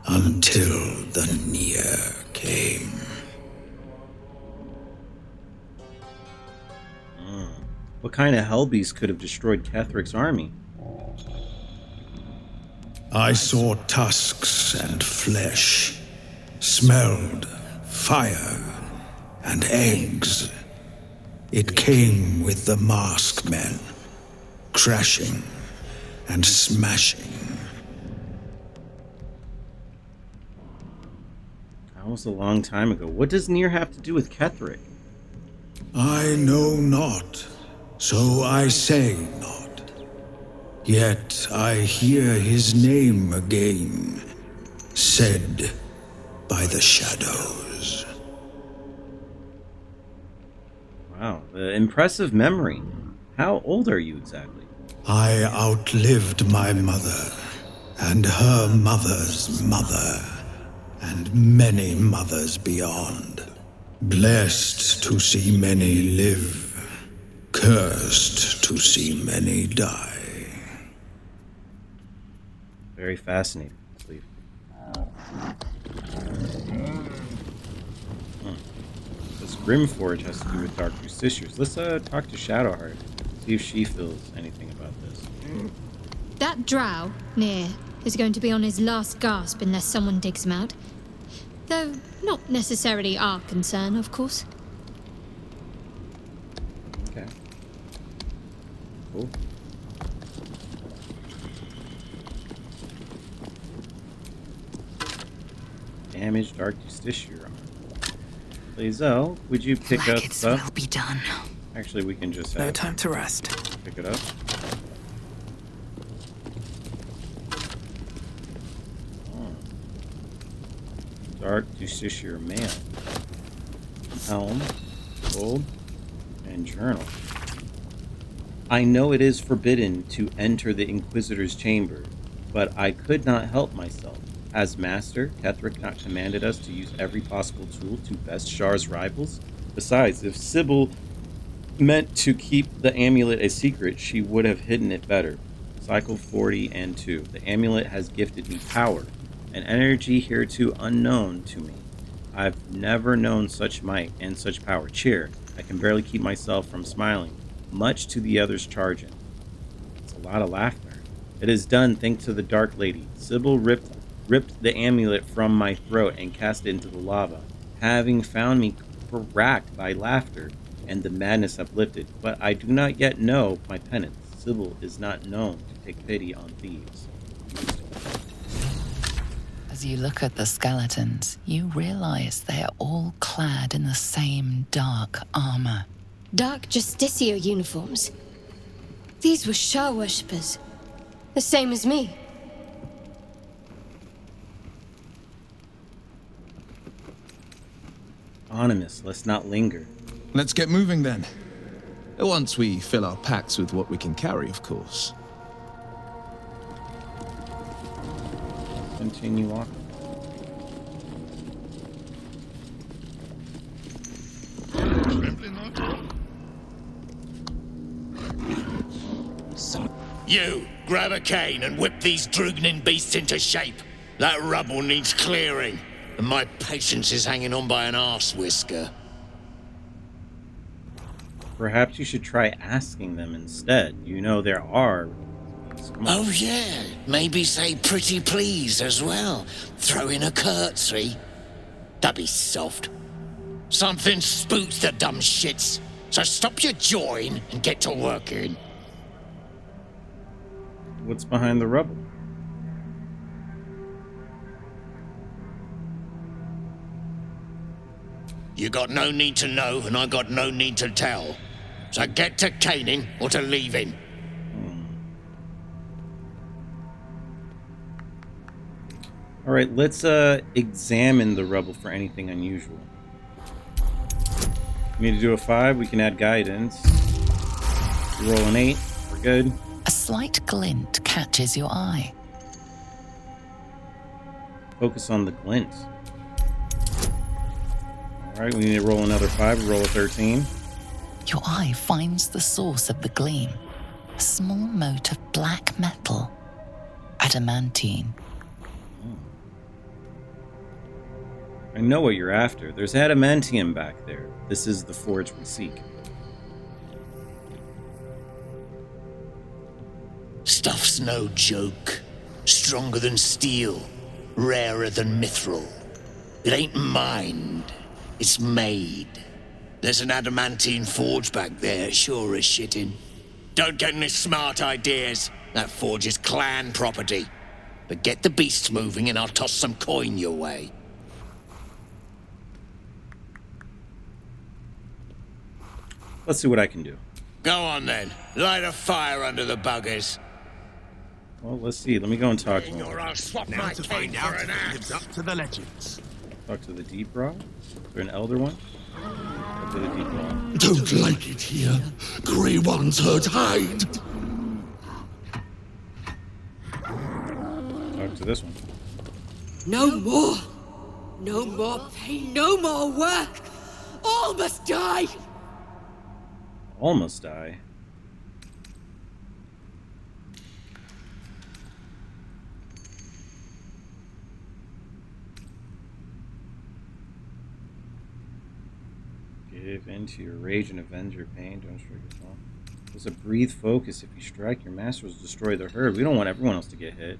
until the Near came. What kind of Hellbeast could have destroyed Ketheric's army? I saw tusks and flesh, smelled fire and eggs. It came with the masked men, crashing and smashing. That was a long time ago. What does Nier have to do with Ketheric? I know not, so I say not. Yet I hear his name again, said by the shadows. Wow, impressive memory. How old are you exactly? I outlived my mother, and her mother's mother, and many mothers beyond. Blessed to see many live, cursed to see many die. Very fascinating, I believe. This Grymforge has to do with Dark Justiciars. Let's talk to Shadowheart, see if she feels anything about this. That drow, Nier, is going to be on his last gasp unless someone digs him out. Though not necessarily our concern, of course. Okay. Cool. Damaged Dark Justiciar armor. Lae'zel, would you pick up stuff? Will be done. Actually, we can just No time to rest. Pick it up. Dark Justiciar mail. Helm, gold, and journal. I know it is forbidden to enter the Inquisitor's chamber, but I could not help myself. As Master, Ketheric not commanded us to use every possible tool to best Shar's rivals? Besides, if Sybil meant to keep the amulet a secret, she would have hidden it better. Cycle 40 and 2. The amulet has gifted me power, an energy hereto unknown to me. I've never known such might and such power. Cheer. I can barely keep myself from smiling, much to the others' charging. It's a lot of laughter. It is done thanks to the Dark Lady. Sybil ripped the amulet from my throat and cast it into the lava, having found me cracked by laughter and the madness uplifted. But I do not yet know my penance. Sybil is not known to take pity on thieves. As you look at the skeletons, you realize they are all clad in the same dark armor. Dark Justicia uniforms. These were Shah worshippers. The same as me. Anonymous, let's not linger. Let's get moving then. Once we fill our packs with what we can carry, of course. Continue walking. You, grab a cane and whip these Drugnin beasts into shape. That rubble needs clearing, and my patience is hanging on by an arse whisker. Perhaps you should try asking them instead. You know there are. Oh yeah, maybe say pretty please as well. Throw in a curtsy. That'd be soft. Something spooks the dumb shits. So stop your jawing and get to working. What's behind the rubble? You got no need to know, and I got no need to tell. So get to caning or to leaving. All right, let's examine the rubble for anything unusual. We need to do a 5. We can add guidance. We roll an 8. We're good. A slight glint catches your eye. Focus on the glint. All right, we need to roll another 5. We roll a 13. Your eye finds the source of the gleam. A small mote of black metal. Adamantine. I know what you're after. There's adamantium back there. This is the forge we seek. Stuff's no joke. Stronger than steel. Rarer than mithril. It ain't mined. It's made. There's an adamantine forge back there, sure as shitting. Don't get any smart ideas. That forge is clan property. But get the beasts moving and I'll toss some coin your way. Let's see what I can do. Go on then. Light a fire under the buggers. Well, let's see. Let me go and talk to him. Or I'll swap my cane for an axe. Up to the legends. Talk to the deep rock. Is there an elder one? Talk to the deep rock. Don't like it here. Grey One's hurt hide. Talk to this one. No more. No more pain, no more work. All must die. Almost die. Give into your rage and avenge your pain. Don't strike yourself. There's a breathe focus. If you strike, your masters destroy the herd. We don't want everyone else to get hit.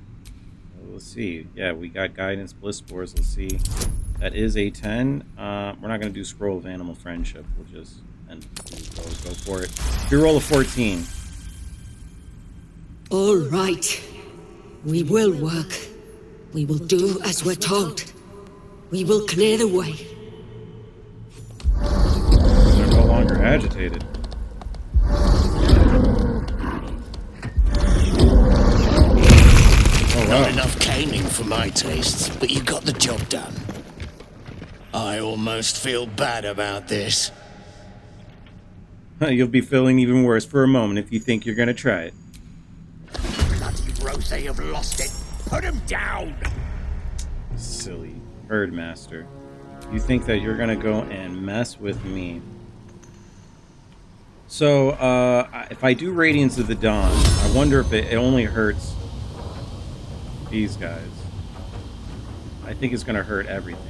Well, let's see. Yeah, we got guidance, bliss spores. Let's see. That is a 10. We're not going to do scroll of animal friendship. We'll just go for it. We roll a 14. All right. We will work. We will do as we're told. We will clear the way. They're no longer agitated. Oh, wow. Not enough caning for my tastes, but you got the job done. I almost feel bad about this. You'll be feeling even worse for a moment if you think you're going to try it. Bloody gross, they have lost it. Put him down! Silly herdmaster. You think that you're going to go and mess with me. So, if I do Radiance of the Dawn, I wonder if it only hurts these guys. I think it's going to hurt everything.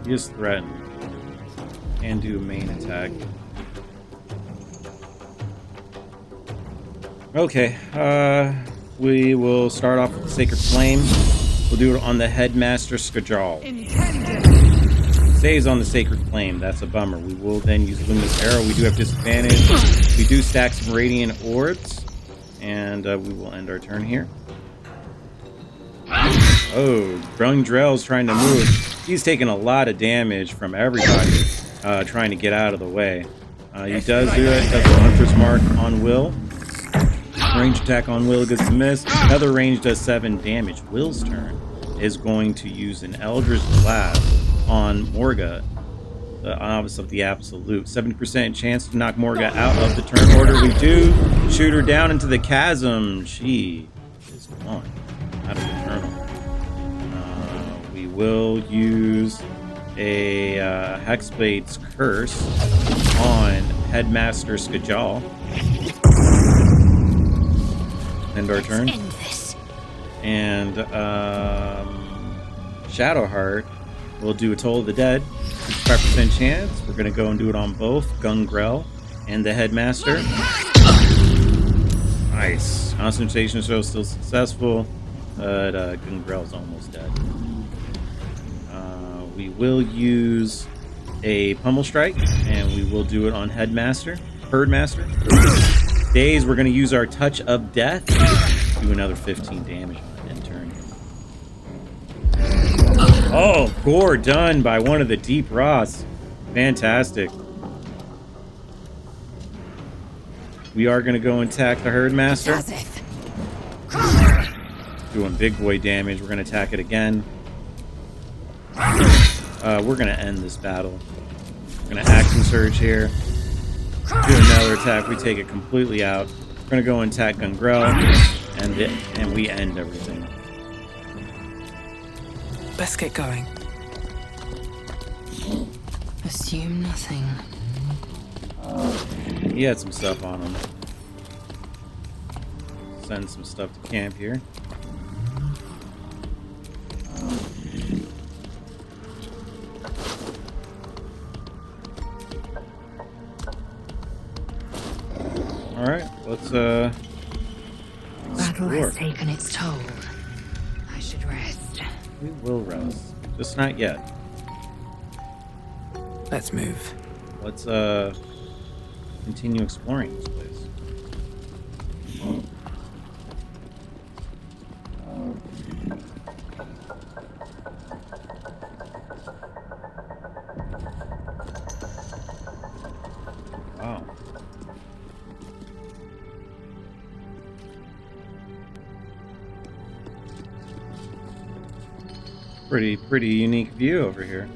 He is threatened. And do a main attack. Okay, we will start off with the Sacred Flame. We'll do it on the Headmaster Skajal. Stays on the Sacred Flame. That's a bummer. We will then use Luminous Arrow. We do have disadvantage. We do stack some Radiant Orbs. And we will end our turn here. Oh, Grungdrell's trying to move. He's taking a lot of damage from everybody trying to get out of the way. He does do it. Does a Hunter's Mark on Will. Range attack on Will gets a miss. Another range does 7 damage. Will's turn is going to use an Eldritch Blast on Morga, the opposite of the Absolute. 70% chance to knock Morga out of the turn order. We do shoot her down into the chasm. She is gone out of the turn order. We will use a Hexblade's Curse on Headmaster Skajal. End our turn. And Shadowheart will do a Toll of the Dead. 65% chance. We're going to go and do it on both Gungrel and the Headmaster. Nice. Concentration show still successful, but Gungrel's almost dead. We will use a Pummel Strike, and we will do it on Herdmaster. Days, we're going to use our Touch of Death. Do another 15 damage on end turn. Oh, gore done by one of the Deep Ross. Fantastic. We are going to go and attack the Herdmaster. Doing big boy damage. We're going to attack it again. We're going to end this battle. We're going to Action Surge here. Do another attack. We take it completely out. We're going to go and attack Gungrel, and we end everything. Let's get going. Assume nothing. He had some stuff on him. Send some stuff to camp here. Alright, let's Battle has taken its toll. I should rest. We will rest. Just not yet. Let's move. Let's continue exploring this place. Wow. Pretty unique view over here.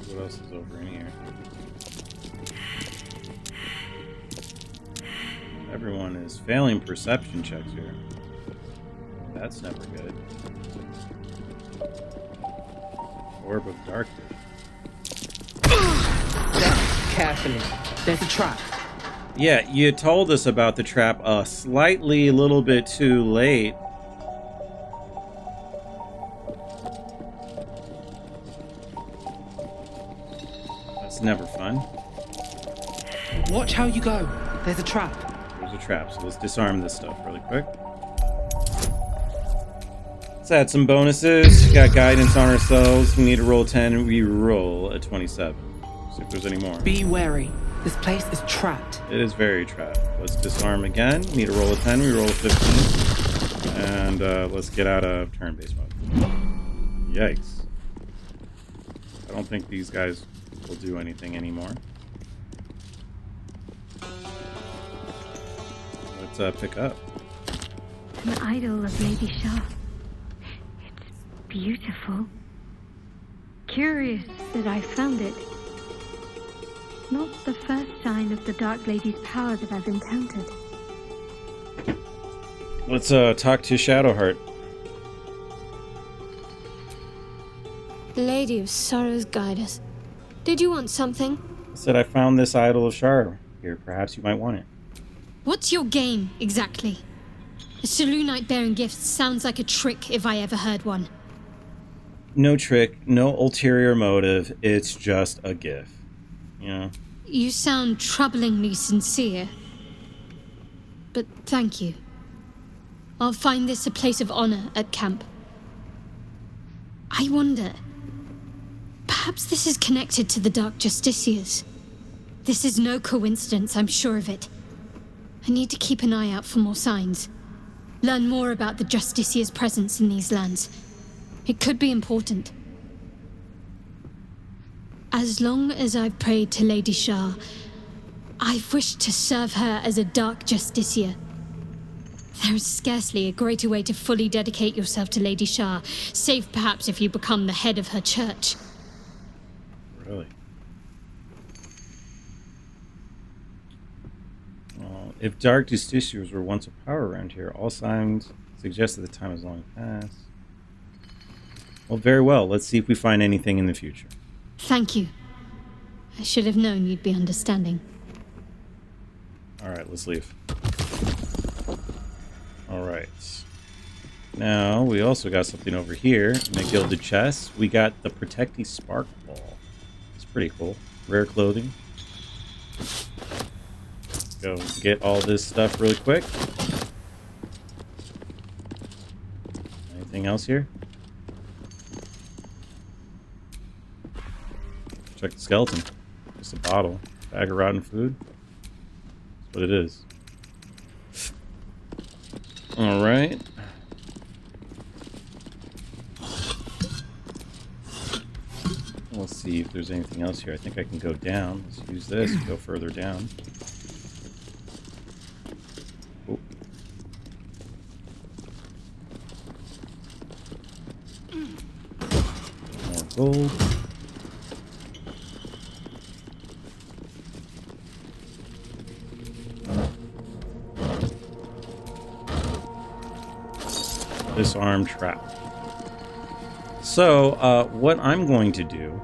What else is over in here? Everyone is failing perception checks here. That's never good. Orb of Dark Vision. Carefully. There's a trap. Yeah, you told us about the trap a little bit too late. That's never fun. Watch how you go. There's a trap. There's a trap, so let's disarm this stuff really quick. Let's add some bonuses. Got guidance on ourselves. We need to roll 10. We roll a 27. See if there's any more. Be wary. This place is trapped. It is very trapped. Let's disarm again. Need to roll a 10. We roll a 15. And let's get out of turn-based mode. Yikes. I don't think these guys will do anything anymore. Let's pick up. An idol of Lady Shah. It's beautiful. Curious that I found it. Not the first sign of the Dark Lady's power that I've encountered. Let's talk to Shadowheart. Lady of Sorrows, guide us. Did you want something? I said I found this idol of Shar here. Perhaps you might want it. What's your game, exactly? A Selûnite bearing gifts sounds like a trick if I ever heard one. No trick, no ulterior motive. It's just a gift. You know? You sound troublingly sincere. But thank you. I'll find this a place of honor at camp. I wonder... perhaps this is connected to the Dark Justiciars. This is no coincidence, I'm sure of it. I need to keep an eye out for more signs. Learn more about the Justiciars' presence in these lands. It could be important. As long as I've prayed to Lady Shar, I've wished to serve her as a Dark Justiciar. There is scarcely a greater way to fully dedicate yourself to Lady Shar, save perhaps if you become the head of her church. Really? Well, if Dark Justiciars were once a power around here, all signs suggest that the time is long past. Well, very well. Let's see if we find anything in the future. Thank you. I should have known you'd be understanding. Alright, let's leave. Alright. Now, we also got something over here in the Gilded Chest. We got the Protecting Spark Ball. It's pretty cool. Rare clothing. Go get all this stuff really quick. Anything else here? Check the skeleton. Just a bottle. Bag of rotten food. That's what it is. Alright. Let's see if there's anything else here. I think I can go down. Let's use this and go further down. Oh. More gold. Disarm trap. So, what I'm going to do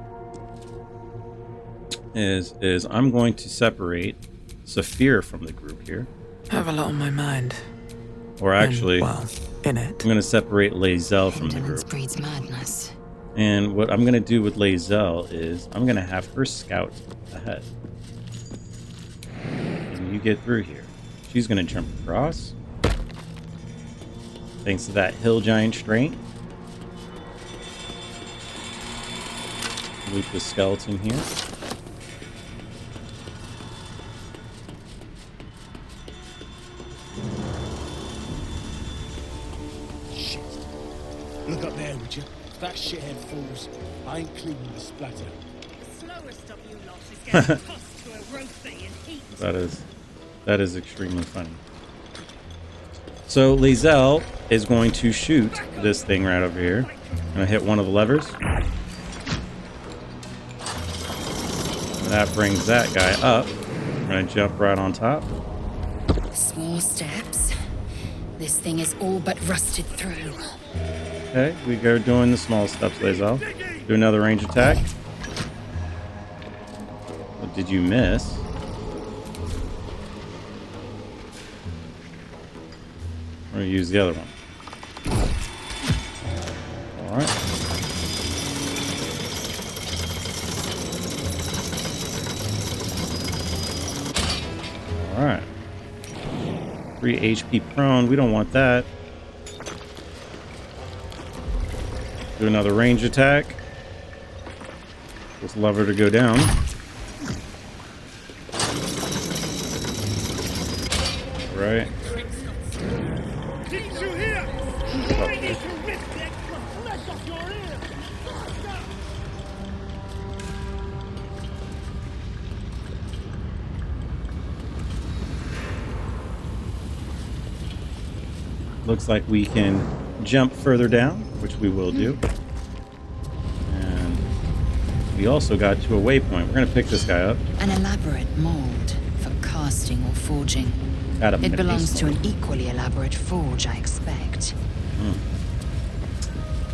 is I'm going to separate Sapphira from the group here. I have a lot on my mind. Or actually, in it. I'm going to separate Lae'zel from the group. Breeds madness. And what I'm going to do with Lae'zel is I'm going to have her scout ahead. And you get through here. She's going to jump across. Thanks to that hill giant strength. Loop the skeleton here. Shit. Look up there, would you? If that shithead falls, I ain't cleaning the splatter. The slowest of you lot is getting tossed to a roasty and heat. That is extremely funny. So Lae'zel is going to shoot this thing right over here. I'm gonna hit one of the levers. That brings that guy up. I'm gonna jump right on top. Small steps. This thing is all but rusted through. Okay, we go doing the small steps, Lae'zel. Do another range attack. What did you miss? I'm gonna use the other one. Alright. Alright. 3 HP prone. We don't want that. Do another range attack. This lever to go down. Right. Looks like we can jump further down, which we will do. And we also got to a waypoint. We're gonna pick this guy up. An elaborate mold for casting or forging. It belongs to an equally elaborate forge, I expect.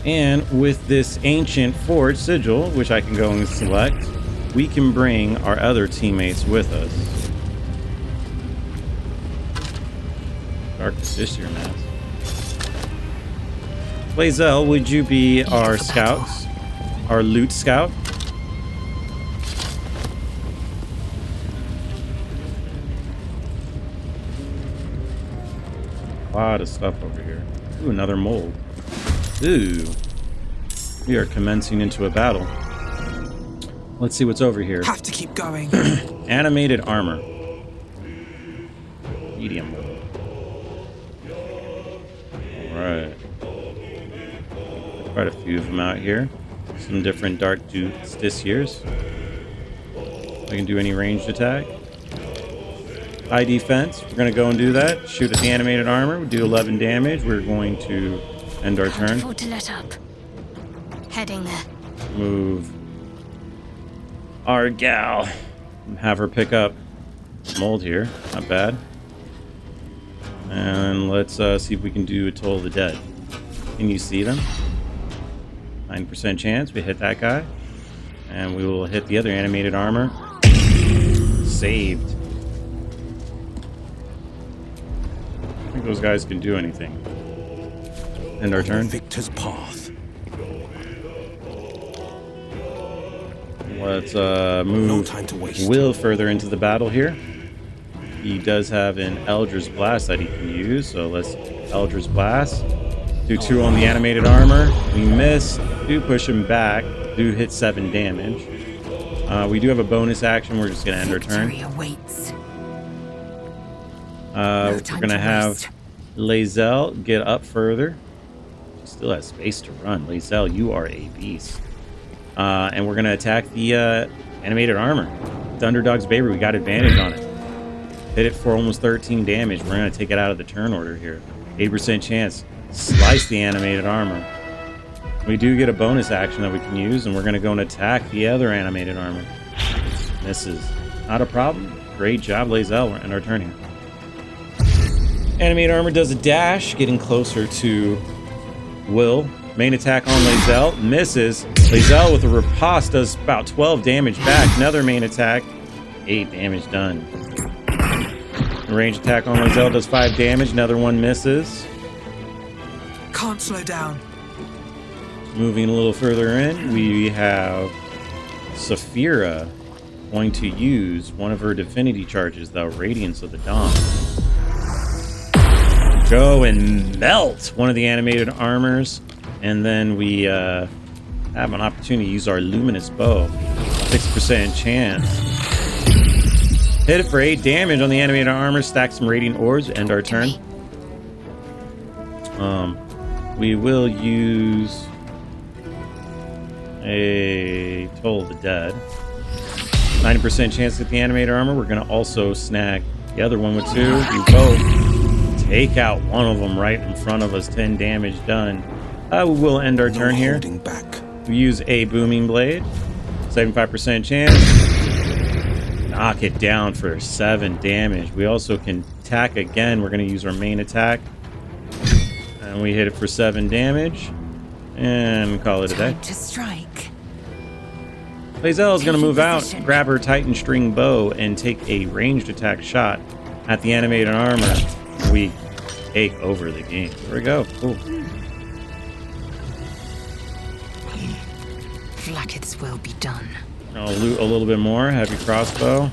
And with this ancient forge sigil, which I can go and select, we can bring our other teammates with us. Darkness this year, man. Lae'zel, would you be our scouts? Our loot scout? A lot of stuff over here. Ooh, another mold. Ooh. We are commencing into a battle. Let's see what's over here. Have to keep going. Animated armor. Medium mold. Alright. Quite a few of them out here. Some different dark justiciars. I can do any ranged attack. High defense. We're going to go and do that. Shoot at the animated armor. We do 11 damage. We're going to end our turn. Can't afford to let up. Heading there. Move our gal. Have her pick up mold here. Not bad. And let's see if we can do a Toll of the Dead. Can you see them? 9% chance. We hit that guy. And we will hit the other animated armor. Saved. I think those guys can do anything. End our turn. Victor's path. Let's move Will further into the battle here. He does have an Eldritch Blast that he can use, so let's Eldritch Blast. Do 2 on the animated armor. We miss. Do push him back. Do hit 7 damage. We do have a bonus action. We're just going to end our turn. We're going to have Lae'zel get up further. She still has space to run. Lae'zel, you are a beast. And we're going to attack the animated armor. It's Underdog's Baby. We got advantage on it. Hit it for almost 13 damage. We're going to take it out of the turn order here. 8% chance. Slice the animated armor. We do get a bonus action that we can use, and we're going to go and attack the other animated armor. Misses. Not a problem. Great job, Lae'zel. We're in our turn here. Animated armor does a dash, getting closer to Will. Main attack on Lae'zel. Misses. Lae'zel with a riposte does about 12 damage back. Another main attack. 8 damage done. Range attack on Lae'zel does 5 damage. Another one misses. Can't slow down. Moving a little further in, we have Sapphira going to use one of her divinity charges, the Radiance of the Dawn. Go and melt one of the animated armors, and then we have an opportunity to use our Luminous Bow. 6% chance. Hit it for 8 damage on the animated armor, stack some Radiant Orbs, end our turn. We will use a Toll of the Dead. 90% chance at the animated armor. We're going to also snag the other one with 2. We both take out one of them right in front of us. 10 damage done. We will end our turn here. We use a Booming Blade. 75% chance. Knock it down for 7 damage. We also can attack again. We're going to use our main attack. And we hit it for 7 damage. And call it a day. Time to strike. Lae'zel is going to move out, grab her Titan String Bow, and take a ranged attack shot at the animated armor. We take over the game. There we go. Cool. Flackets will be done. I'll loot a little bit more. Heavy crossbow.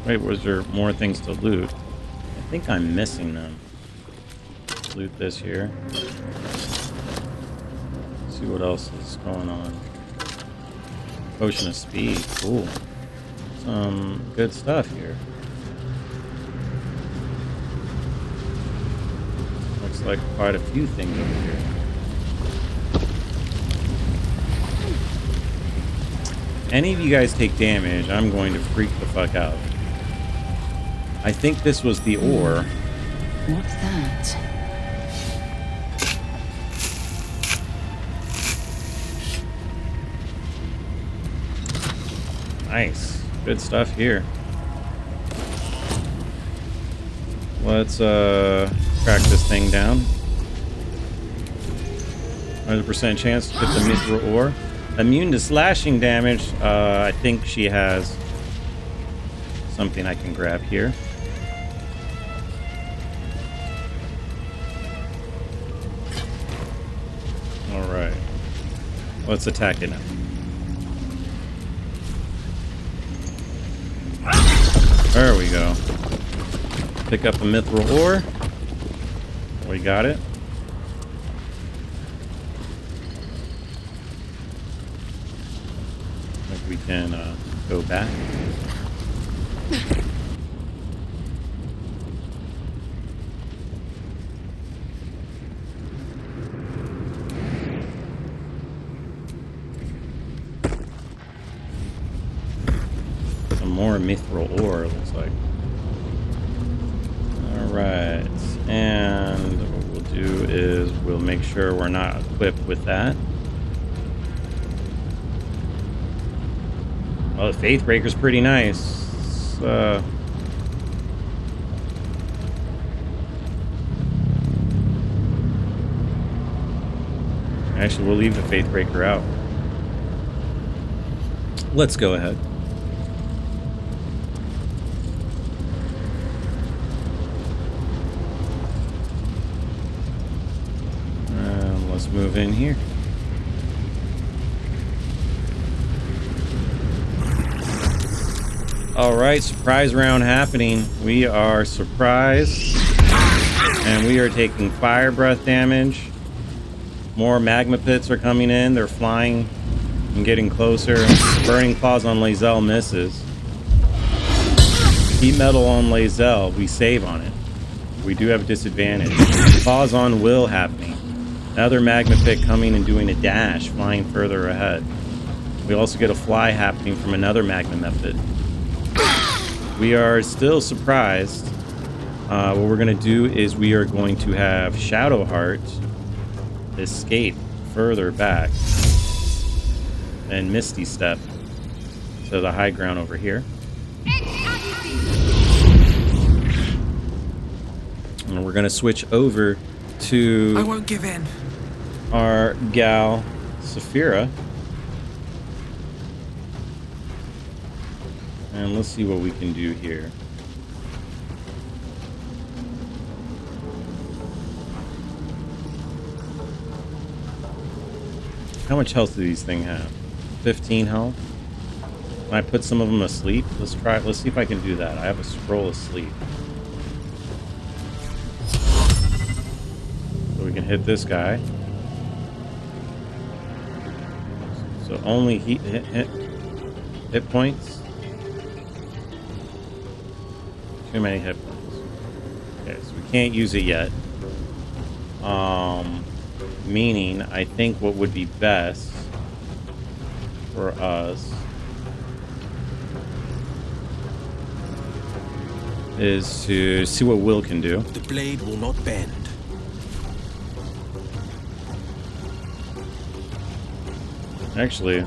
Wait, was there more things to loot? I think I'm missing them. Let's loot this here. See what else is going on. Potion of Speed. Cool. Some good stuff here. Looks like quite a few things over here. Any of you guys take damage, I'm going to freak the fuck out. I think this was the ore. What's that? Nice. Good stuff here. Let's crack this thing down. 100% chance to hit the Mithral Ore. Immune to slashing damage. I think she has something I can grab here. Alright. Let's attack it now. There we go. Pick up a Mithral Ore. We got it. We can go back. Some more Mithral Ore, looks like. Alright, and what we'll do is we'll make sure we're not equipped with that. Well, the Faith Breaker's pretty nice. Actually, we'll leave the Faith Breaker out. Let's go ahead. Let's move in here. All right, surprise round happening. We are surprised, and we are taking fire breath damage. More magma pits are coming in. They're flying and getting closer. Burning claws on Lae'zel misses. Heat metal on Lae'zel. We save on it. We do have a disadvantage. Claws on Will happening. Another magma pit coming and doing a dash, flying further ahead. We also get a fly happening from another magma method. We are still surprised. What we're going to do is we are going to have Shadowheart escape further back and Misty Step to the high ground over here. And we're going to switch over to I won't give in. Our gal Sapphira. And let's see what we can do here. How much health do these things have? 15 health? Can I put some of them asleep? Let's try. Let's see if I can do that. I have a scroll of sleep. So we can hit this guy. So only hit points. Too many hit points. Okay, so we can't use it yet. Meaning, I think what would be best for us is to see what Will can do. The blade will not bend. Actually,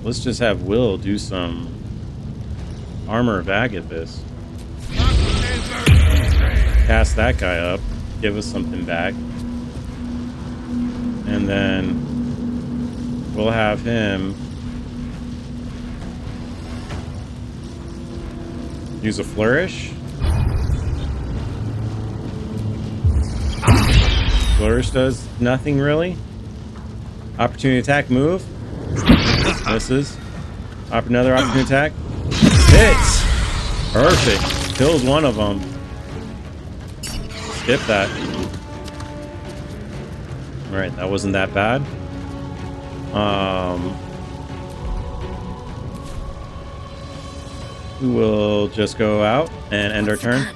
let's just have Will do some Armor of Agathis. Cast that guy up, give us something back. And then we'll have him use a flourish. Flourish does nothing really. Opportunity attack move. Misses. Another opportunity attack. Hits. Perfect. Kills one of them. Skip that. Alright, that wasn't that bad. We will just go out and end our turn.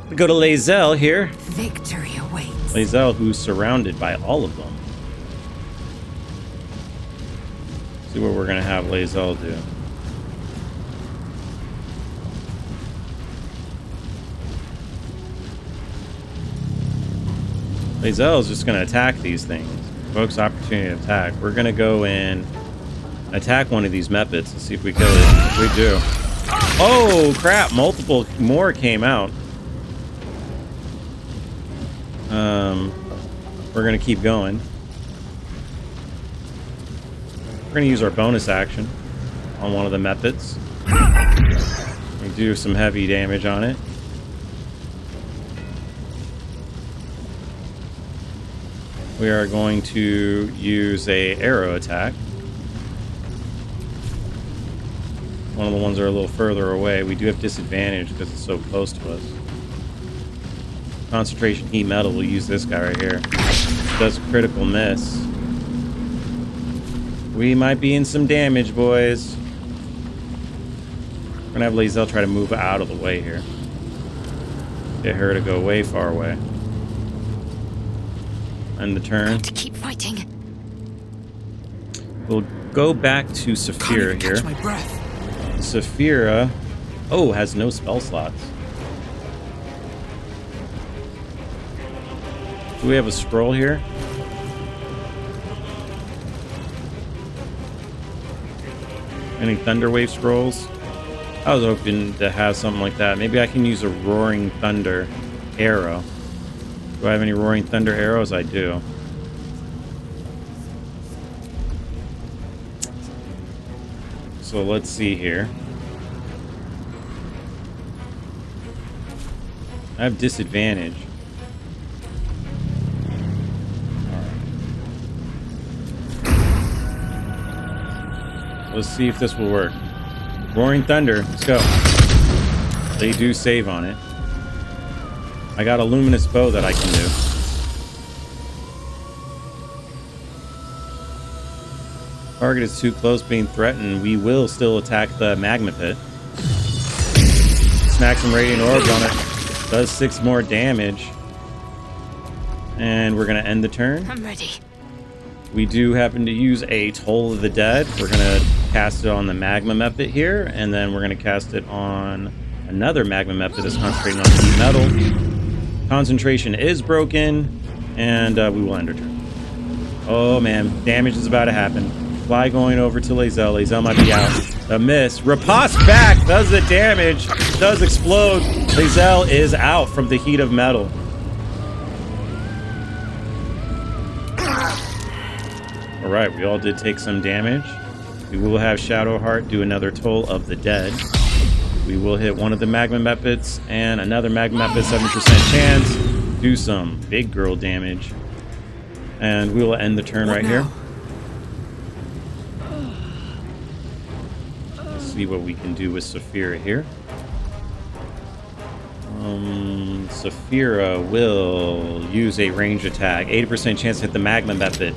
We go to Lae'zel here. Victory awaits. Lae'zel, who's surrounded by all of them. See what we're gonna have Lae'zel do. Lae'zel is just gonna attack these things. Folks, opportunity to attack. We're gonna go in attack one of these Mephits and see if we kill it. We do. Oh, crap. Multiple more came out. We're going to keep going. We're going to use our bonus action on one of the Mephits. We do some heavy damage on it. We are going to use a arrow attack. One of the ones that are a little further away. We do have disadvantage because it's so close to us. Concentration heat metal. We'll use this guy right here. Does a critical miss. We might be in some damage, boys. We're gonna have Lae'zel try to move out of the way here. Get her to go way far away. End the turn. To keep fighting. We'll go back to Sapphira here. Catch my breath. Sapphira, has no spell slots. Do we have a scroll here? Any Thunderwave scrolls? I was hoping to have something like that. Maybe I can use a Roaring Thunder arrow. Do I have any Roaring Thunder arrows? I do. So let's see here. I have disadvantage. Let's see if this will work. Roaring Thunder, let's go. They do save on it. I got a luminous bow that I can do. Target is too close, being threatened. We will still attack the magma pit. Smack some radiant orbs on it. Does 6 more damage. And we're gonna end the turn. I'm ready. We do happen to use a Toll of the Dead. We're gonna cast it on the magma method here, and then we're gonna cast it on another magma method that's concentrating on heat metal. Concentration is broken, and we will end our turn. Oh man, damage is about to happen. Fly going over to Lae'zel. Lae'zel might be out. A miss. Riposte back does the damage. Does explode. Lae'zel is out from the heat of metal. Alright, we all did take some damage. We will have Shadowheart do another Toll of the Dead. We will hit one of the Magma Mephits and another Magma Mephit, 7% chance. Do some big girl damage. And we will end the turn right here. Let's see what we can do with Sapphira here. Sapphira will use a range attack. 80% chance to hit the Magma Mephit.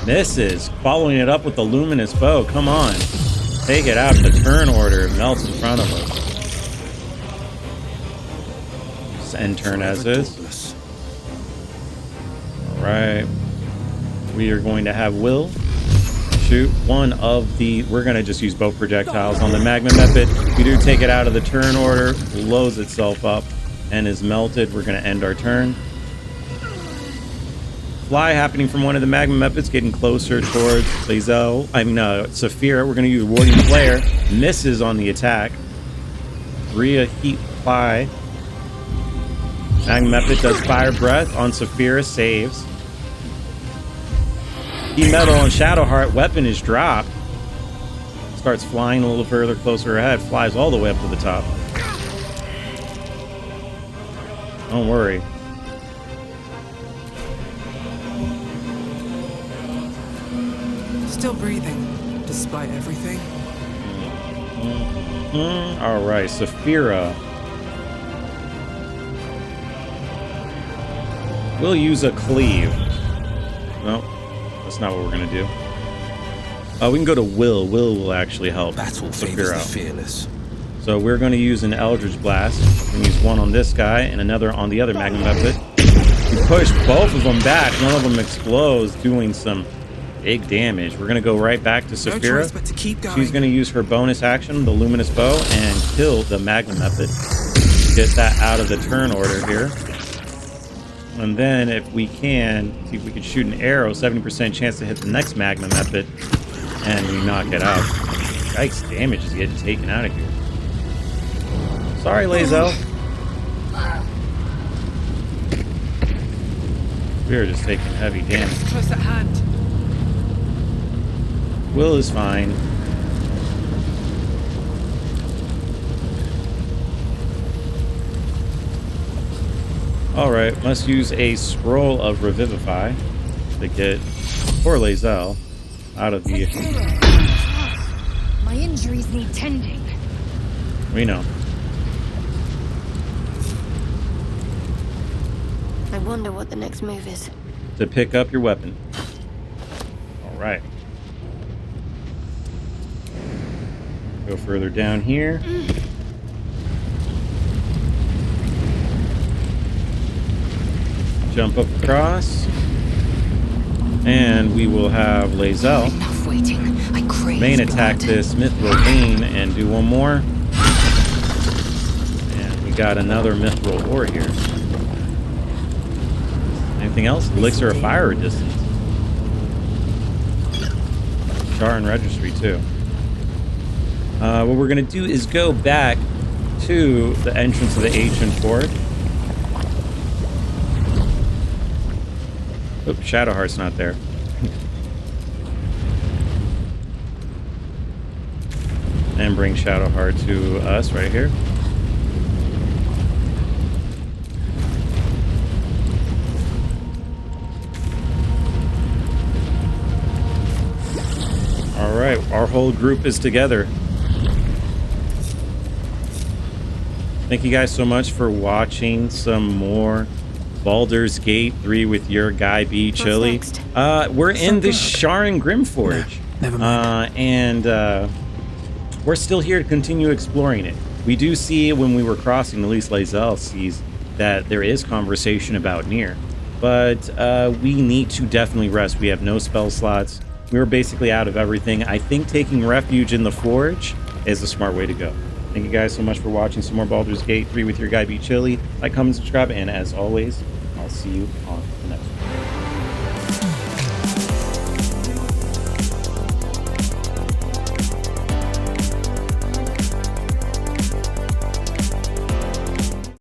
Misses. Following it up with the luminous bow. Come on. Take it out of the turn order. It melts in front of us. Just end turn as is. Alright. We are going to have Will shoot one of the... We're going to just use both projectiles on the Magma Mephit. We do take it out of the turn order. Blows itself up and is melted. We're going to end our turn. Fly happening from one of the Magma Mephits, getting closer towards Lae'zel. Sapphira. We're going to use Warding Flare. Misses on the attack. Rhea Heat Fly. Magma Mephit does Fire Breath on Sapphira. Saves. Heat Metal on Shadowheart. Weapon is dropped. Starts flying a little further, closer ahead. Flies all the way up to the top. Don't worry. Still breathing, despite everything. Alright, Sapphira. We'll use a cleave. No, that's not what we're gonna do. We can go to Will. Will will actually help Sapphira out. Fearless. So we're going to use an Eldritch Blast. We're going to use one on this guy and another on the other Magma Mephit. We push both of them back. One of them explodes, doing some big damage. We're going to go right back to Sapphira. No choice but to keep going. She's going to use her bonus action, the Luminous Bow, and kill the Magma Mephit. Get that out of the turn order here. And then if we can, see if we can shoot an arrow, 70% chance to hit the next Magma Mephit. and we knock it out. Yikes, damage is getting taken out of here. Sorry, Lae'zel. We are just taking heavy damage. Close at hand. Will is fine. Alright, must use a scroll of Revivify to get poor Lae'zel out of the... My injuries need tending. We know. I wonder what the next move is. To pick up your weapon. Alright. Go further down here. Jump up across. And we will have Lae'zel main attack this Mithral Vein and do one more. And we got another Mithral Ore here. Anything else? Elixir of Fire Resistance. Char and Registry too. What we're going to do is go back to the entrance of the Ancient Fort. Oops, Shadowheart's not there. And bring Shadowheart to us right here. Alright, our whole group is together. Thank you guys so much for watching some more Baldur's Gate 3 with your guy B Chili. We're in the Sharon Grymforge. Never mind. We're still here to continue exploring it. We do see when we were crossing, at least Lae'zel sees that there is conversation about Nier. But we need to definitely rest. We have no spell slots. We were basically out of everything. I think taking refuge in the Forge is the smart way to go. Thank you guys so much for watching some more Baldur's Gate 3 with your guy B Chili. Like, comment, subscribe, and as always, I'll see you on the next one.